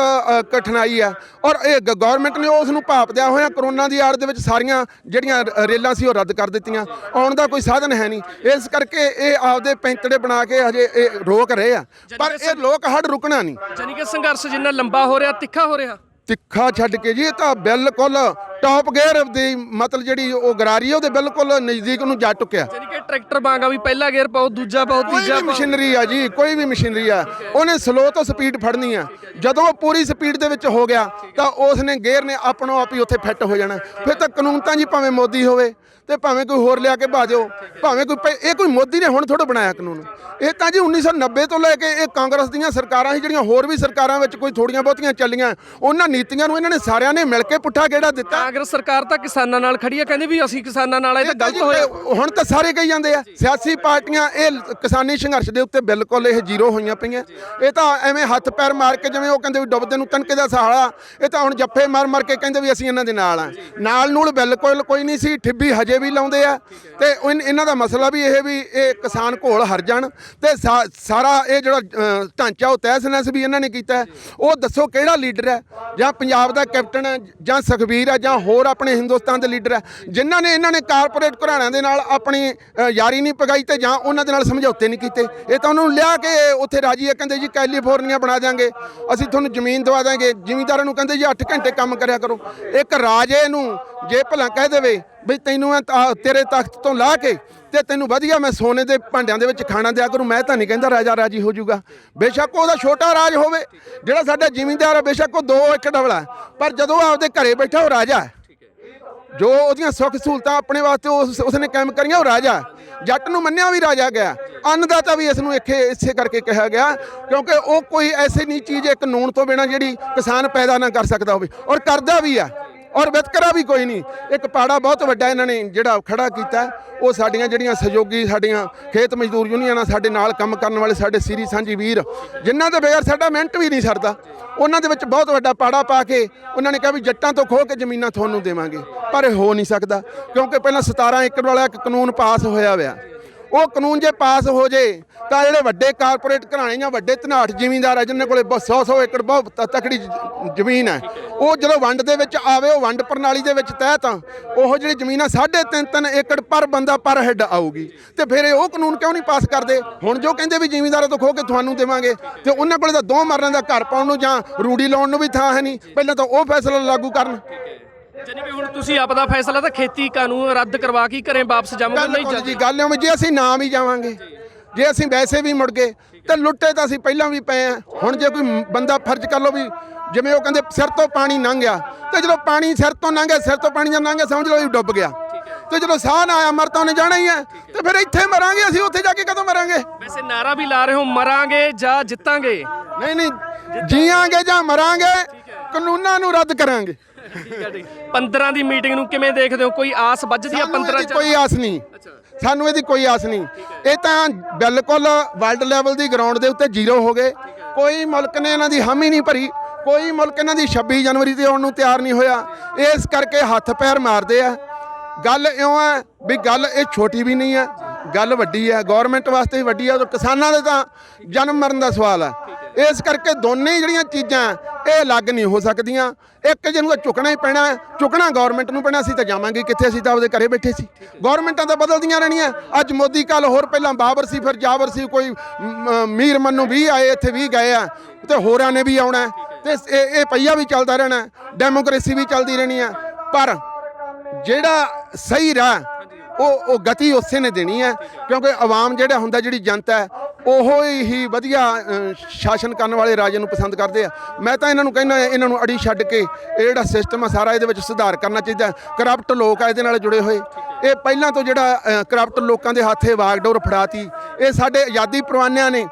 A: ਕਠਿਨਾਈ ਆ ਔਰ ਇਹ ਗਵਰਨਮੈਂਟ ਨੇ ਉਸ ਨੂੰ ਭਾਪਦਿਆਂ ਹੋਇਆ ਕਰੋਨਾ ਦੀ ਆੜ ਦੇ ਵਿੱਚ ਸਾਰੀਆਂ ਜਿਹੜੀਆਂ ਰੇਲਾਂ ਸੀ ਉਹ ਰੱਦ ਕਰ ਦਿੱਤੀਆਂ ਆਉਣ ਦਾ ਕੋਈ ਸਾਧਨ ਹੈ ਨਹੀਂ ਇਸ ਕਰਕੇ ਇਹ ਆਪਦੇ ਪੈਂਤੜੇ ਬਣਾ ਕੇ ਹਜੇ ਇਹ ਰੋਕ ਰਹੇ ਆ ਪਰ ਇਹ ਲੋਕ ਹੜ ਰੁਕਣਾ ਨਹੀਂ
B: ਯਾਨੀ ਕਿ ਸੰਘਰਸ਼ ਜਿੰਨਾ ਲੰਬਾ ਹੋ ਰਿਹਾ ਤਿੱਖਾ ਹੋ ਰਿਹਾ
A: ਤਿੱਖਾ ਛੱਡ ਕੇ ਜੀ ਇਹ ਤਾਂ ਬਿਲਕੁਲ ਟੌਪ ਗੇਅਰ ਦੀ ਮਤਲਬ ਜਿਹੜੀ ਉਹ ਗਰਾਰੀ ਉਹਦੇ ਬਿਲਕੁਲ ਨਜ਼ਦੀਕ ਨੂੰ ਜਾ ਟੁੱਕਿਆ
B: ਯਾਨੀ ਕਿ ਟਰੈਕਟਰ ਵਾਂਗਾ ਵੀ ਪਹਿਲਾ ਗੇਅਰ ਪਾਓ ਦੂਜਾ ਪਾਓ ਤੀਜਾ ਪਾਓ
A: ਮਸ਼ੀਨਰੀ ਆ ਜੀ ਕੋਈ ਵੀ ਮਸ਼ੀਨਰੀ ਆ ਉਹਨੇ ਸਲੋ ਤੋਂ ਸਪੀਡ ਫੜਨੀ ਆ ਜਦੋਂ ਪੂਰੀ ਸਪੀਡ ਦੇ ਵਿੱਚ ਹੋ ਗਿਆ ਤਾਂ ਉਸ ਨੇ ਗੇਅਰ ਨੇ ਆਪਣੋ ਆਪ ਹੀ ਉੱਥੇ ਫਿੱਟ ਹੋ ਜਾਣਾ ਫਿਰ ਤਾਂ ਕਾਨੂੰਨ ਤਾਂ ਜੀ ਭਾਵੇਂ ਮੋਦੀ ਹੋਵੇ ਤੇ ਭਾਵੇਂ ਕੋਈ ਹੋਰ ਲਿਆ ਕੇ ਭਾ ਦਿਓ ਭਾਵੇਂ ਕੋਈ ਇਹ ਕੋਈ ਮੋਦੀ ਨੇ ਹੁਣ ਥੋੜਾ ਬਣਾਇਆ ਕਾਨੂੰਨ ਇਹ ਤਾਂ ਜੀ 1990 ਤੋਂ ਲੈ ਕੇ ਇਹ ਕਾਂਗਰਸ ਦੀਆਂ ਸਰਕਾਰਾਂ ਸੀ ਜਿਹੜੀਆਂ ਹੋਰ ਵੀ ਸਰਕਾਰਾਂ ਵਿੱਚ ਕੋਈ ਥੋੜੀਆਂ ਬਹੁਤੀਆਂ ਚੱਲੀਆਂ ਉਹਨਾਂ ਨੀਤੀਆਂ ਨੂੰ ਇਹਨਾਂ ਨੇ ਸਾਰਿਆਂ ਨੇ ਮਿਲ ਕੇ ਪੁੱਠਾ ਗੇੜਾ ਦਿੱਤਾ
B: ਕਾਂਗਰਸ ਸਰਕਾਰ ਤਾਂ ਕਿਸਾਨਾਂ ਨਾਲ ਖੜੀ ਆ ਕਹਿੰਦੇ ਵੀ ਅਸੀਂ ਕਿਸਾਨਾਂ ਨਾਲ ਇਹ ਤਾਂ ਗਲਤ ਹੋਇਆ
A: ਹੁਣ ਤਾਂ ਸਾਰੇ ਕਹੀ ਜਾਂਦੇ ਆ ਸਿਆਸੀ ਪਾਰਟੀਆਂ ਇਹ ਕਿਸਾਨੀ ਸੰਘਰਸ਼ ਦੇ ਉੱਤੇ ਬਿਲਕੁਲ ਇਹ ਜ਼ੀਰੋ ਹੋਈਆਂ ਪਈਆਂ ਇਹ ਤਾਂ ਐਵੇਂ ਹੱਥ ਪੈਰ ਮਾਰ ਕੇ ਜਿਵੇਂ ਉਹ ਕਹਿੰਦੇ ਵੀ ਡੁੱਬਦੇ ਨੂੰ ਤਣਕੇ ਦਾ ਸਹਾਰਾ ਇਹ ਤਾਂ ਹੁਣ ਜੱਫੇ ਮਾਰ ਕੇ ਕਹਿੰਦੇ ਵੀ ਅਸੀਂ ਇਹਨਾਂ ਦੇ ਨਾਲ ਆ ਨਾਲ ਨੂਲ ਬਿਲਕੁਲ ਕੋਈ ਨਹੀਂ ਸੀ ਠਿੱਬੀ ਹਜੇ ਵੀ ਲਾਉਂਦੇ ਆ ਤੇ ਇਹਨਾਂ ਦਾ ਮਸਲਾ ਵੀ ਇਹ ਵੀ ਇਹ ਕਿਸਾਨ ਘੋਲ ਹਰ ਜਾਣ ਤੇ ਸਾਰਾ ਇਹ ਜਿਹੜਾ ਢਾਂਚਾ ਉਹ ਤਹਿਸ-ਨਹਿਸ ਵੀ ਇਹਨਾਂ ਨੇ ਕੀਤਾ ਉਹ ਦੱਸੋ ਕਿਹੜਾ ਲੀਡਰ ਹੈ ਜਾਂ ਪੰਜਾਬ ਦਾ ਕੈਪਟਨ ਹੈ ਜਾਂ ਸੁਖਬੀਰ ਹੈ ਜਾਂ ਹੋਰ ਆਪਣੇ ਹਿੰਦੁਸਤਾਨ ਦੇ ਲੀਡਰ ਹੈ ਜਿਨ੍ਹਾਂ ਨੇ ਇਹਨਾਂ ਨੇ ਕਾਰਪੋਰੇਟ ਘਰਾਣਿਆਂ ਦੇ ਨਾਲ ਆਪਣੀ ਯਾਰੀ ਨਹੀਂ ਪਗਾਈ ਤੇ ਜਾਂ ਉਹਨਾਂ ਦੇ ਨਾਲ ਸਮਝੌਤੇ ਨਹੀਂ ਕੀਤੇ ਇਹ ਤਾਂ ਉਹਨਾਂ ਨੂੰ ਲਿਆ ਕੇ ਉੱਥੇ ਰਾਜੀ ਹੈ ਕਹਿੰਦੇ ਜੀ ਕੈਲੀਫੋਰਨੀਆ ਬਣਾ ਦਿਆਂਗੇ ਅਸੀਂ ਤੁਹਾਨੂੰ ਜ਼ਮੀਨ ਦਵਾ ਦਾਂਗੇ ਜ਼ਿਮੀਂਦਾਰਾਂ ਨੂੰ ਕਹਿੰਦੇ ਜੀ 8 ਘੰਟੇ ਕੰਮ ਕਰਿਆ ਕਰੋ ਇੱਕ ਰਾਜੇ ਨੂੰ ਜੇ ਭਲਾ ਕਹਿ ਦੇਵੇ ਬਈ ਤੈਨੂੰ ਮੈਂ ਤੇਰੇ ਤਖਤ ਤੋਂ ਲਾ ਕੇ ਤੇ ਤੈਨੂੰ ਵਧੀਆ ਮੈਂ ਸੋਨੇ ਦੇ ਭਾਂਡਿਆਂ ਦੇ ਵਿੱਚ ਖਾਣਾ ਦਿਆ ਕਰੂੰ ਮੈਂ ਤਾਂ ਨਹੀਂ ਕਹਿੰਦਾ ਰਾਜਾ ਰਾਜੀ ਹੋ ਜਾਊਗਾ ਬੇਸ਼ੱਕ ਉਹਦਾ ਛੋਟਾ ਰਾਜ ਹੋਵੇ ਜਿਹੜਾ ਸਾਡਾ ਜ਼ਿਮੀਂਦਾਰ ਹੈ ਬੇਸ਼ੱਕ ਉਹ 2 ਏਕੜ ਵਾਲਾ ਪਰ ਜਦੋਂ ਆਪਦੇ ਘਰੇ ਬੈਠਾ ਉਹ ਰਾਜਾ ਹੈ ਜੋ ਉਹਦੀਆਂ ਸੁੱਖ ਸਹੂਲਤਾਂ ਆਪਣੇ ਵਾਸਤੇ ਉਸਨੇ ਕਾਇਮ ਕਰੀਆਂ ਉਹ ਰਾਜਾ ਜੱਟ ਨੂੰ ਮੰਨਿਆ ਵੀ ਰਾਜਾ ਗਿਆ ਅੰਨਦਾਤਾ ਵੀ ਇਸ ਨੂੰ ਇਸੇ ਕਰਕੇ ਕਿਹਾ ਗਿਆ ਕਿਉਂਕਿ ਉਹ ਕੋਈ ਐਸੀ ਨਹੀਂ ਚੀਜ਼ ਇੱਕ ਨੂਣ ਤੋਂ ਬਿਨਾਂ ਜਿਹੜੀ ਕਿਸਾਨ ਪੈਦਾ ਨਾ ਕਰ ਸਕਦਾ ਹੋਵੇ ਔਰ ਕਰਦਾ ਵੀ ਆ ਔਰ ਵਿਤਕਰਾ ਵੀ ਕੋਈ ਨਹੀਂ। ਇੱਕ ਪਾੜਾ ਬਹੁਤ ਵੱਡਾ ਇਹਨਾਂ ਨੇ ਜਿਹੜਾ ਖੜਾ ਕੀਤਾ, ਉਹ ਸਾਡੀਆਂ ਜਿਹੜੀਆਂ ਸਹਿਯੋਗੀ ਸਾਡੀਆਂ ਖੇਤ ਮਜ਼ਦੂਰ ਯੂਨੀਅਨਾਂ, ਸਾਡੇ ਨਾਲ ਕੰਮ ਕਰਨ ਵਾਲੇ ਸਾਡੇ ਸੀਰੀ ਸਾਂਝੀ ਵੀਰ, ਜਿਨ੍ਹਾਂ ਦੇ ਬਗੈਰ ਸਾਡਾ ਮਿੰਟ ਵੀ ਨਹੀਂ ਸਰਦਾ, ਉਹਨਾਂ ਦੇ ਵਿੱਚ ਬਹੁਤ ਵੱਡਾ ਪਾੜਾ ਪਾ ਕੇ ਉਹਨਾਂ ਨੇ ਕਿਹਾ ਵੀ ਜੱਟਾਂ ਤੋਂ ਖੋਹ ਕੇ ਜ਼ਮੀਨਾਂ ਤੁਹਾਨੂੰ ਦੇਵਾਂਗੇ। ਪਰ ਇਹ ਹੋ ਨਹੀਂ ਸਕਦਾ, ਕਿਉਂਕਿ ਪਹਿਲਾਂ 17 ਏਕੜ ਵਾਲਾ ਇੱਕ ਕਾਨੂੰਨ ਪਾਸ ਹੋਇਆ ਹੋਇਆ। ਉਹ ਕਾਨੂੰਨ ਜੇ ਪਾਸ ਹੋ ਜੇ ਤਾਂ ਜਿਹੜੇ ਵੱਡੇ ਕਾਰਪੋਰੇਟ ਘਰਾਣੇ ਜਾਂ ਵੱਡੇ ਧਨਾਟ ਜ਼ਿਮੀਂਦਾਰ ਆ, ਜਿਨ੍ਹਾਂ ਕੋਲੇ 100 ਏਕੜ ਬਹੁਤ ਤਕੜੀ ਜ਼ਮੀਨ ਹੈ, ਉਹ ਜਦੋਂ ਵੰਡ ਦੇ ਵਿੱਚ ਆਵੇ, ਉਹ ਵੰਡ ਪ੍ਰਣਾਲੀ ਦੇ ਵਿੱਚ ਤਹਿਤ ਉਹ ਜਿਹੜੀ ਜ਼ਮੀਨ ਆ 3.5 ਏਕੜ ਪਰ ਬੰਦਾ ਪਰ ਹੈੱਡ ਆਊਗੀ। ਤੇ ਫਿਰ ਇਹ ਉਹ ਕਾਨੂੰਨ ਕਿਉਂ ਨਹੀਂ ਪਾਸ ਕਰਦੇ? ਹੁਣ ਜੋ ਕਹਿੰਦੇ ਵੀ ਜ਼ਿਮੀਂਦਾਰਾਂ ਤੋਂ ਖੋਹ ਕੇ ਤੁਹਾਨੂੰ ਦੇਵਾਂਗੇ, ਤੇ ਉਹਨਾਂ ਕੋਲੇ ਤਾਂ 2 ਮਰਨਾਂ ਦਾ ਘਰ ਪਾਉਣ ਨੂੰ ਜਾਂ ਰੂੜੀ ਲਾਉਣ ਨੂੰ ਵੀ ਥਾਂ ਹੈ ਨਹੀਂ। ਪਹਿਲਾਂ ਤਾਂ ਉਹ ਫੈਸਲਾ ਲਾਗੂ ਕਰਨ।
B: ਜਾਨੀ ਕਿ ਹੁਣ ਤੁਸੀਂ ਆਪਦਾ ਫੈਸਲਾ ਤਾਂ ਖੇਤੀ ਕਾਨੂੰਨ ਰੱਦ ਕਰਵਾ ਕੇ ਘਰੇ ਵਾਪਸ ਜਾਵਾਂਗੇ। ਨਹੀਂ
A: ਜੀ ਗੱਲ ਐਵੇਂ, ਜੇ ਅਸੀਂ ਨਾਮ ਹੀ ਜਾਵਾਂਗੇ, ਜੇ ਅਸੀਂ ਵੈਸੇ ਵੀ ਮੁੜ ਗਏ ਤੇ ਲੁੱਟੇ ਤਾਂ ਅਸੀਂ ਪਹਿਲਾਂ ਵੀ ਪਏ ਆ। ਹੁਣ ਜੇ ਕੋਈ ਬੰਦਾ ਫਰਜ਼ ਕਰ ਲਓ ਵੀ ਜਿਵੇਂ ਉਹ ਕਹਿੰਦੇ ਸਿਰ ਤੋਂ ਪਾਣੀ ਲੰਘ ਗਿਆ, ਤੇ ਜਦੋਂ ਪਾਣੀ ਸਿਰ ਤੋਂ ਲੰਘਿਆ, ਸਿਰ ਤੋਂ ਪਾਣੀ ਜਦ ਲੰਘਿਆ ਸਮਝ ਲਓ ਵੀ ਡੁੱਬ ਗਿਆ। ਤੇ ਜਦੋਂ ਸਾਹ ਨਾ ਆਇਆ, ਮਰ ਤਾਂ ਉਹਨੇ ਜਾਣਾ ਹੀ ਹੈ। ਤੇ ਫਿਰ ਇੱਥੇ ਮਰਾਂਗੇ ਅਸੀਂ, ਉੱਥੇ ਜਾ ਕੇ ਕਦੋਂ ਮਰਾਂਗੇ?
B: ਵੈਸੇ ਨਾਰਾ ਵੀ ਲਾ ਰਹੇ ਹੋ ਮਰਾਂਗੇ ਜਾਂ ਜਿੱਤਾਂਗੇ?
A: ਨਹੀਂ, ਜੀਆਂਗੇ ਜਾਂ ਮਰਾਂਗੇ, ਕਾਨੂੰਨਾਂ ਨੂੰ ਰੱਦ ਕਰਾਂਗੇ।
B: 15 ਦੀ ਮੀਟਿੰਗ ਨੂੰ ਕਿਵੇਂ ਦੇਖਦੇ ਹੋ? ਕੋਈ ਆਸ ਵੱਜਦੀ ਆ 15 ਚ?
A: ਕੋਈ ਆਸ ਨਹੀਂ, ਸਾਨੂੰ ਇਹਦੀ ਕੋਈ ਆਸ ਨਹੀਂ। ਇਹ ਤਾਂ ਬਿਲਕੁਲ ਵਰਲਡ ਲੈਵਲ ਦੀ ਗਰਾਊਂਡ ਦੇ ਉੱਤੇ ਜ਼ੀਰੋ ਹੋ ਗਏ। ਕੋਈ ਮੁਲਕ ਨੇ ਇਹਨਾਂ ਦੀ ਹਾਮੀ ਨਹੀਂ ਭਰੀ, ਕੋਈ ਮੁਲਕ ਇਹਨਾਂ ਦੀ 26 ਜਨਵਰੀ ਤੇ ਆਉਣ ਨੂੰ ਤਿਆਰ ਨਹੀਂ ਹੋਇਆ। ਇਸ ਕਰਕੇ ਹੱਥ ਪੈਰ ਮਾਰਦੇ ਆ। ਗੱਲ ਇਉਂ ਹੈ ਵੀ ਗੱਲ ਇਹ ਛੋਟੀ ਵੀ ਨਹੀਂ ਹੈ, ਗੱਲ ਵੱਡੀ ਹੈ, ਗੌਰਮੈਂਟ ਵਾਸਤੇ ਵੀ ਵੱਡੀ ਹੈ, ਕਿਸਾਨਾਂ ਦੇ ਤਾਂ ਜਨਮ ਮਰਨ ਦਾ ਸਵਾਲ ਹੈ। ਇਸ ਕਰਕੇ ਦੋਨੇ ਜਿਹੜੀਆਂ ਚੀਜ਼ਾਂ ਇਹ ਅਲੱਗ ਨਹੀਂ ਹੋ ਸਕਦੀਆਂ। ਇੱਕ ਜਿਹਨੂੰ ਤਾਂ ਝੁਕਣਾ ਹੀ ਪੈਣਾ, ਝੁਕਣਾ ਗੌਰਮੈਂਟ ਨੂੰ ਪੈਣਾ। ਅਸੀਂ ਤਾਂ ਜਾਵਾਂਗੇ ਕਿੱਥੇ? ਅਸੀਂ ਤਾਂ ਆਪਦੇ ਘਰੇ ਬੈਠੇ ਸੀ। ਗੌਰਮੈਂਟਾਂ ਤਾਂ ਬਦਲਦੀਆਂ ਰਹਿਣੀਆਂ। ਅੱਜ ਮੋਦੀ, ਕੱਲ ਹੋਰ, ਪਹਿਲਾਂ ਬਾਬਰ ਸੀ, ਫਿਰ ਜਾਬਰ ਸੀ, ਕੋਈ ਮੀਰ ਮੰਨੂ 20 ਆਏ, ਇੱਥੇ 20 ਗਏ ਆ, ਤੇ ਹੋਰਾਂ ਨੇ ਵੀ ਆਉਣਾ। ਤੇ ਇਹ ਪਈਆ ਵੀ ਚੱਲਦਾ ਰਹਿਣਾ, ਡੈਮੋਕ੍ਰੇਸੀ ਵੀ ਚੱਲਦੀ ਰਹਿਣੀ ਆ। ਪਰ ਜਿਹੜਾ ਸਹੀ ਰਾਹ ਉਹ ਗਤੀ ਉਸੇ ਨੇ ਦੇਣੀ ਹੈ, ਕਿਉਂਕਿ ਆਵਾਮ ਜਿਹੜਾ ਹੁੰਦਾ, ਜਿਹੜੀ ਜਨਤਾ ਹੈ, ਉਹੋ ਹੀ ਵਧੀਆ ਸ਼ਾਸਨ ਕਰਨ ਵਾਲੇ ਰਾਜੇ ਨੂੰ ਪਸੰਦ ਕਰਦੇ ਆ। ਮੈਂ ਤਾਂ ਇਹਨਾਂ ਨੂੰ ਕਹਿੰਦਾ, ਇਹਨਾਂ ਨੂੰ ਅੜੀ ਛੱਡ ਕੇ ਇਹ ਜਿਹੜਾ ਸਿਸਟਮ ਆ ਸਾਰਾ, ਇਹਦੇ ਵਿੱਚ ਸੁਧਾਰ ਕਰਨਾ ਚਾਹੀਦਾ। ਕਰਪਟ ਲੋਕ ਆ ਇਹਦੇ ਨਾਲ ਜੁੜੇ ਹੋਏ। ਇਹ ਪਹਿਲਾਂ ਤੋਂ ਜਿਹੜਾ ਕਰਪਟ ਲੋਕਾਂ ਦੇ ਹੱਥੇ ਵਾਗਡੋਰ ਫੜਾਤੀ। ਇਹ ਸਾਡੇ ਆਜ਼ਾਦੀ ਪਰਵਾਨਿਆਂ ਨੇ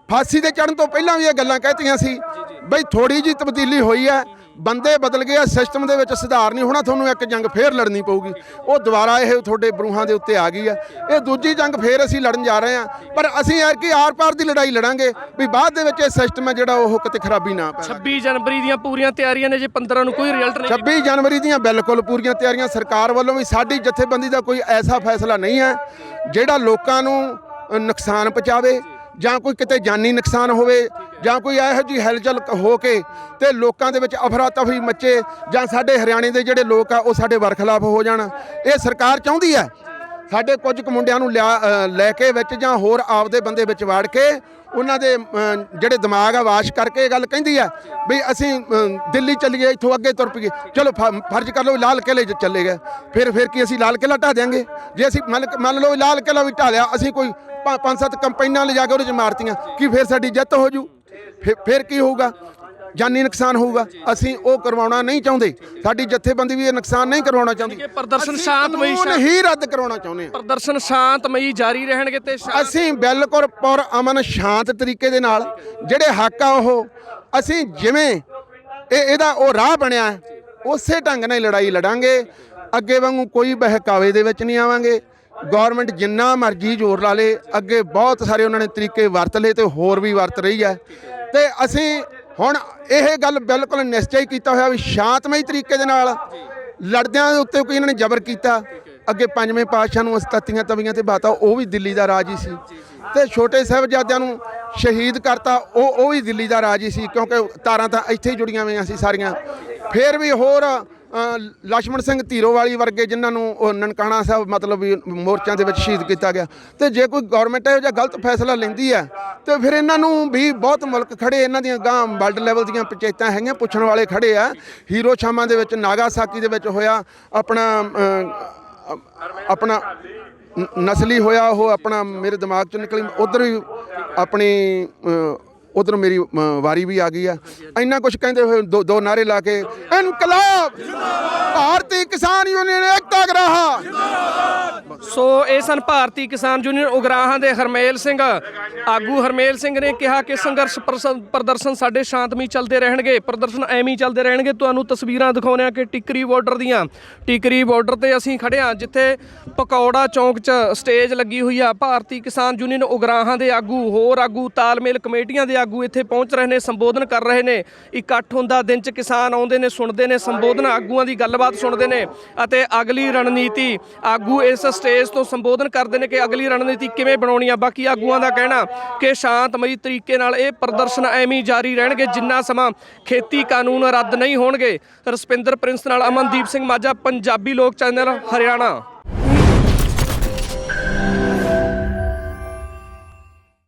A: ਫਾਂਸੀ ਦੇ ਚੜ੍ਹਨ ਤੋਂ ਪਹਿਲਾਂ ਵੀ ਇਹ ਗੱਲਾਂ ਕਹਿਤੀਆਂ ਸੀ ਬਈ ਥੋੜੀ ਜਿਹੀ ਤਬਦੀਲੀ ਹੋਈ ਹੈ, ਬੰਦੇ ਬਦਲ ਗਏ, ਸਿਸਟਮ ਦੇ ਵਿੱਚ ਸੁਧਾਰ ਨਹੀਂ ਹੋਣਾ, ਤੁਹਾਨੂੰ ਇੱਕ ਜੰਗ ਫੇਰ ਲੜਨੀ ਪਊਗੀ। ਉਹ ਦੁਬਾਰਾ ਇਹ ਤੁਹਾਡੇ ਬਰੂਹਾਂ ਦੇ ਉੱਤੇ ਆ ਗਈ ਆ। ਇਹ ਦੂਜੀ ਜੰਗ ਫੇਰ ਅਸੀਂ ਲੜਨ ਜਾ ਰਹੇ ਹਾਂ। ਪਰ ਅਸੀਂ ਯਾਰ ਕਿ ਆਰ ਪਾਰ ਦੀ ਲੜਾਈ ਲੜਾਂਗੇ ਵੀ ਬਾਅਦ ਦੇ ਵਿੱਚ ਇਹ ਸਿਸਟਮ ਹੈ ਜਿਹੜਾ ਉਹ ਕਿਤੇ ਖਰਾਬੀ ਨਾ ਪਵੇ।
B: 26 ਜਨਵਰੀ ਦੀਆਂ ਪੂਰੀਆਂ ਤਿਆਰੀਆਂ ਨੇ, ਜੇ 15 ਨੂੰ ਕੋਈ ਰਿਜ਼ਲਟ ਨਹੀਂ।
A: 26 ਜਨਵਰੀ ਦੀਆਂ ਬਿਲਕੁਲ ਪੂਰੀਆਂ ਤਿਆਰੀਆਂ। ਸਰਕਾਰ ਵੱਲੋਂ ਵੀ ਸਾਡੀ ਜਥੇਬੰਦੀ ਦਾ ਕੋਈ ਐਸਾ ਫੈਸਲਾ ਨਹੀਂ ਹੈ ਜਿਹੜਾ ਲੋਕਾਂ ਨੂੰ ਨੁਕਸਾਨ ਪਹੁੰਚਾਵੇ, ਜਾਂ ਕੋਈ ਕਿਤੇ ਜਾਨੀ ਨੁਕਸਾਨ ਹੋਵੇ, ਜਾਂ ਕੋਈ ਇਹੋ ਜਿਹੀ ਹਿਲਜੁਲ ਹੋ ਕੇ ਤੇ ਲੋਕਾਂ ਦੇ ਵਿੱਚ ਅਫਰਾ ਤਫਰੀ ਮੱਚੇ, ਜਾਂ ਸਾਡੇ ਹਰਿਆਣੇ ਦੇ ਜਿਹੜੇ ਲੋਕ ਆ ਉਹ ਸਾਡੇ ਵਰਖਲਾਫ ਹੋ ਜਾਣ। ਇਹ ਸਰਕਾਰ ਚਾਹੁੰਦੀ ਹੈ ਸਾਡੇ ਕੁਝ ਕੁ ਮੁੰਡਿਆਂ ਨੂੰ ਲੈ ਕੇ ਵਿੱਚ, ਜਾਂ ਹੋਰ ਆਪਦੇ ਬੰਦੇ ਵਿੱਚ ਵਾੜ ਕੇ ਉਹਨਾਂ ਦੇ ਜਿਹੜੇ ਦਿਮਾਗ ਆ ਵਾਸ਼ ਕਰਕੇ ਇਹ ਗੱਲ ਕਹਿੰਦੀ ਆ ਵੀ ਅਸੀਂ ਦਿੱਲੀ ਚੱਲੀਏ, ਇੱਥੋਂ ਅੱਗੇ ਤੁਰ ਪਈਏ। ਚਲੋ ਫਰਜ਼ ਕਰ ਲਓ ਲਾਲ ਕਿਲ੍ਹੇ 'ਚ ਚੱਲੇ ਗਏ, ਫਿਰ ਕੀ ਅਸੀਂ ਲਾਲ ਕਿਲ੍ਹਾ ਢਾਹ ਦਿਆਂਗੇ? ਜੇ ਅਸੀਂ ਮੰਨ ਲਓ ਲਾਲ ਕਿਲ੍ਹਾ ਵੀ ਢਾਹ ਲਿਆ, ਅਸੀਂ ਕੋਈ 5-7 ਕੰਪਾਈਨਾਂ ਲਿਜਾ ਕੇ ਉਹਦੇ 'ਚ ਮਾਰਤੀਆਂ, ਕੀ ਫਿਰ ਸਾਡੀ ਜਿੱਤ ਹੋ ਜੂ? ਫਿਰ ਕੀ ਹੋਊਗਾ? ਜਾਨੀ ਨੁਕਸਾਨ ਹੋਊਗਾ। ਅਸੀਂ ਉਹ ਕਰਵਾਉਣਾ ਨਹੀਂ ਚਾਹੁੰਦੇ। ਸਾਡੀ ਜਥੇਬੰਦੀ ਵੀ ਇਹ ਨੁਕਸਾਨ ਨਹੀਂ ਕਰਵਾਉਣਾ ਚਾਹੁੰਦੀ।
B: ਪ੍ਰਦਰਸ਼ਨ ਸ਼ਾਂਤਮਈ
A: ਹੀ ਰੱਦ ਕਰਵਾਉਣਾ ਚਾਹੁੰਦੇ ਹਾਂ।
B: ਪ੍ਰਦਰਸ਼ਨ ਸ਼ਾਂਤਮਈ ਜਾਰੀ ਰਹਿਣਗੇ ਤੇ
A: ਅਸੀਂ ਬਿਲਕੁਲ ਪੁਰ ਅਮਨ ਸ਼ਾਂਤ ਤਰੀਕੇ ਦੇ ਨਾਲ ਜਿਹੜੇ ਹੱਕ ਆ ਉਹ ਅਸੀਂ ਜਿਵੇਂ ਇਹਦਾ ਉਹ ਰਾਹ ਬਣਿਆ ਉਸੇ ਢੰਗ ਨਾਲ ਲੜਾਈ ਲੜਾਂਗੇ। ਅੱਗੇ ਵਾਂਗੂ ਕੋਈ ਬਹਿਕਾਵੇ ਦੇ ਵਿੱਚ ਨਹੀਂ ਆਵਾਂਗੇ। ਗੌਰਮੈਂਟ ਜਿੰਨਾ ਮਰਜ਼ੀ ਜ਼ੋਰ ਲਾ ਲੇ, ਅੱਗੇ ਬਹੁਤ ਸਾਰੇ ਉਹਨਾਂ ਨੇ ਤਰੀਕੇ ਵਰਤ ਲਏ ਤੇ ਹੋਰ ਵੀ ਵਰਤ ਰਹੀ ਹੈ। ਤੇ ਅਸੀਂ ਹੁਣ ਇਹ ਗੱਲ ਬਿਲਕੁਲ ਨਿਸ਼ਚੈ ਕੀਤਾ ਹੋਇਆ ਵੀ ਸ਼ਾਂਤਮਈ ਤਰੀਕੇ ਦੇ ਨਾਲ ਲੜਦਿਆਂ ਦੇ ਉੱਤੇ ਕੋਈ ਇਹਨਾਂ ਨੇ ਜ਼ਬਰ ਕੀਤਾ। ਅੱਗੇ ਪੰਜਵੇਂ ਪਾਤਸ਼ਾਹ ਨੂੰ ਤੱਤੀਆਂ ਤਵੀਆਂ ਤੇ ਬਾਤਾ, ਉਹ ਵੀ ਦਿੱਲੀ ਦਾ ਰਾਜ ਹੀ ਸੀ। ਤੇ ਛੋਟੇ ਸਾਹਿਬਜ਼ਾਦਿਆਂ ਨੂੰ ਸ਼ਹੀਦ ਕਰਤਾ, ਉਹ ਵੀ ਦਿੱਲੀ ਦਾ ਰਾਜ ਹੀ ਸੀ, ਕਿਉਂਕਿ ਤਾਰਾਂ ਤਾਂ ਇੱਥੇ ਹੀ ਜੁੜੀਆਂ ਹੋਈਆਂ ਸੀ ਸਾਰੀਆਂ। ਫਿਰ ਵੀ ਹੋਰ ਲਛਮਣ ਸਿੰਘ ਧੀਰੋਵਾਲੀ ਵਰਗੇ ਜਿਨ੍ਹਾਂ ਨੂੰ ਉਹ ਨਨਕਾਣਾ ਸਾਹਿਬ ਮਤਲਬ ਵੀ ਮੋਰਚਿਆਂ ਦੇ ਵਿੱਚ ਸ਼ਹੀਦ ਕੀਤਾ ਗਿਆ। ਤੇ ਜੇ ਕੋਈ ਗੌਰਮੈਂਟ ਇਹੋ ਜਿਹਾ ਗਲਤ ਫੈਸਲਾ ਲੈਂਦੀ ਹੈ ਤੇ ਫਿਰ ਇਹਨਾਂ ਨੂੰ ਵੀ ਬਹੁਤ ਮੁਲਕ ਖੜੇ, ਇਹਨਾਂ ਦੀਆਂ ਗਾਂ ਵਰਲਡ ਲੈਵਲ ਦੀਆਂ ਪੰਚਾਇਤਾਂ ਹੈਗੀਆਂ, ਪੁੱਛਣ ਵਾਲੇ ਖੜੇ ਆ। ਹੀਰੋਸ਼ੀਮਾ ਦੇ ਵਿੱਚ, ਨਾਗਾਸਾਕੀ ਦੇ ਵਿੱਚ ਹੋਇਆ, ਆਪਣਾ ਨਸਲੀ ਹੋਇਆ, ਉਹ ਆਪਣਾ ਮੇਰੇ ਦਿਮਾਗ 'ਚ ਨਿਕਲੀ, ਉੱਧਰ ਵੀ ਆਪਣੀ ਉਧਰ ਮੇਰੀ ਵਾਰੀ ਵੀ ਆ ਗਈ ਆ। ਇੰਨਾ ਕੁਝ ਕਹਿੰਦੇ ਹੋਏ ਦੋ ਨਾਰੇ ਲਾ ਕੇ ਇਨਕਲਾਬ ਭਾਰਤੀ ਕਿਸਾਨ ਯੂਨੀਅਨ ਏਕਤਾ ਗਰਾਹਾ।
B: ਸੋ ਇਹ ਸਨ ਭਾਰਤੀ ਕਿਸਾਨ ਯੂਨੀਅਨ ਉਗਰਾਹਾਂ ਦੇ ਹਰਮੇਲ ਸਿੰਘ। ਆਗੂ ਹਰਮੇਲ ਸਿੰਘ ਨੇ ਕਿਹਾ ਕਿ ਸੰਘਰਸ਼ ਪ੍ਰਦਰਸ਼ਨ ਸਾਡੇ ਸ਼ਾਂਤਮਈ ਚੱਲਦੇ ਰਹਿਣਗੇ, ਪ੍ਰਦਰਸ਼ਨ ਐਵੇਂ ਹੀ ਚੱਲਦੇ ਰਹਿਣਗੇ। ਤੁਹਾਨੂੰ ਤਸਵੀਰਾਂ ਦਿਖਾਉਂਦੇ ਆ ਕਿ ਟਿਕਰੀ ਬਾਰਡਰ ਦੀਆਂ, ਟਿਕਰੀ ਬਾਰਡਰ ਤੇ ਅਸੀਂ ਖੜੇ ਹਾਂ ਜਿੱਥੇ ਪਕੌੜਾ ਚੌਂਕ 'ਚ ਸਟੇਜ ਲੱਗੀ ਹੋਈ ਆ। ਭਾਰਤੀ ਕਿਸਾਨ ਯੂਨੀਅਨ ਉਗਰਾਹਾਂ ਦੇ ਆਗੂ, ਹੋਰ ਆਗੂ, ਤਾਲਮੇਲ ਕਮੇਟੀਆਂ ਦੇ ਆਗੂ ਇੱਥੇ ਪਹੁੰਚ ਰਹੇ ਨੇ, ਸੰਬੋਧਨ ਕਰ ਰਹੇ ਨੇ। ਇਕੱਠ ਹੁੰਦਾ ਦਿਨ 'ਚ, ਕਿਸਾਨ ਆਉਂਦੇ ਨੇ, ਸੁਣਦੇ ਨੇ ਸੰਬੋਧਨ, ਆਗੂਆਂ ਦੀ ਗੱਲਬਾਤ ਸੁਣਦੇ ਨੇ ਅਤੇ ਅਗਲੀ ਰਣਨੀਤੀ ਆਗੂ ਇਸ ਸਟੇਜ ਤੋਂ ਸੰਬੋਧਨ ਕਰਦੇ ਨੇ ਕਿ ਅਗਲੀ ਰਣਨੀਤੀ ਕਿਵੇਂ ਬਣਾਉਣੀ ਆ। ਬਾਕੀ ਆਗੂਆਂ ਦਾ ਕਹਿਣਾ ਕਿ ਸ਼ਾਂਤਮਈ ਤਰੀਕੇ ਨਾਲ ਇਹ ਪ੍ਰਦਰਸ਼ਨ ਐਵੇਂ ਹੀ ਜਾਰੀ ਰਹਿਣਗੇ ਜਿੰਨਾ ਸਮਾਂ ਖੇਤੀ ਕਾਨੂੰਨ ਰੱਦ ਨਹੀਂ ਹੋਣਗੇ। ਰਸਪਿੰਦਰ ਪ੍ਰਿੰਸ ਨਾਲ ਅਮਨਦੀਪ ਸਿੰਘ ਮਾਝਾ, ਪੰਜਾਬੀ ਲੋਕ ਚੈਨਲ, ਹਰਿਆਣਾ।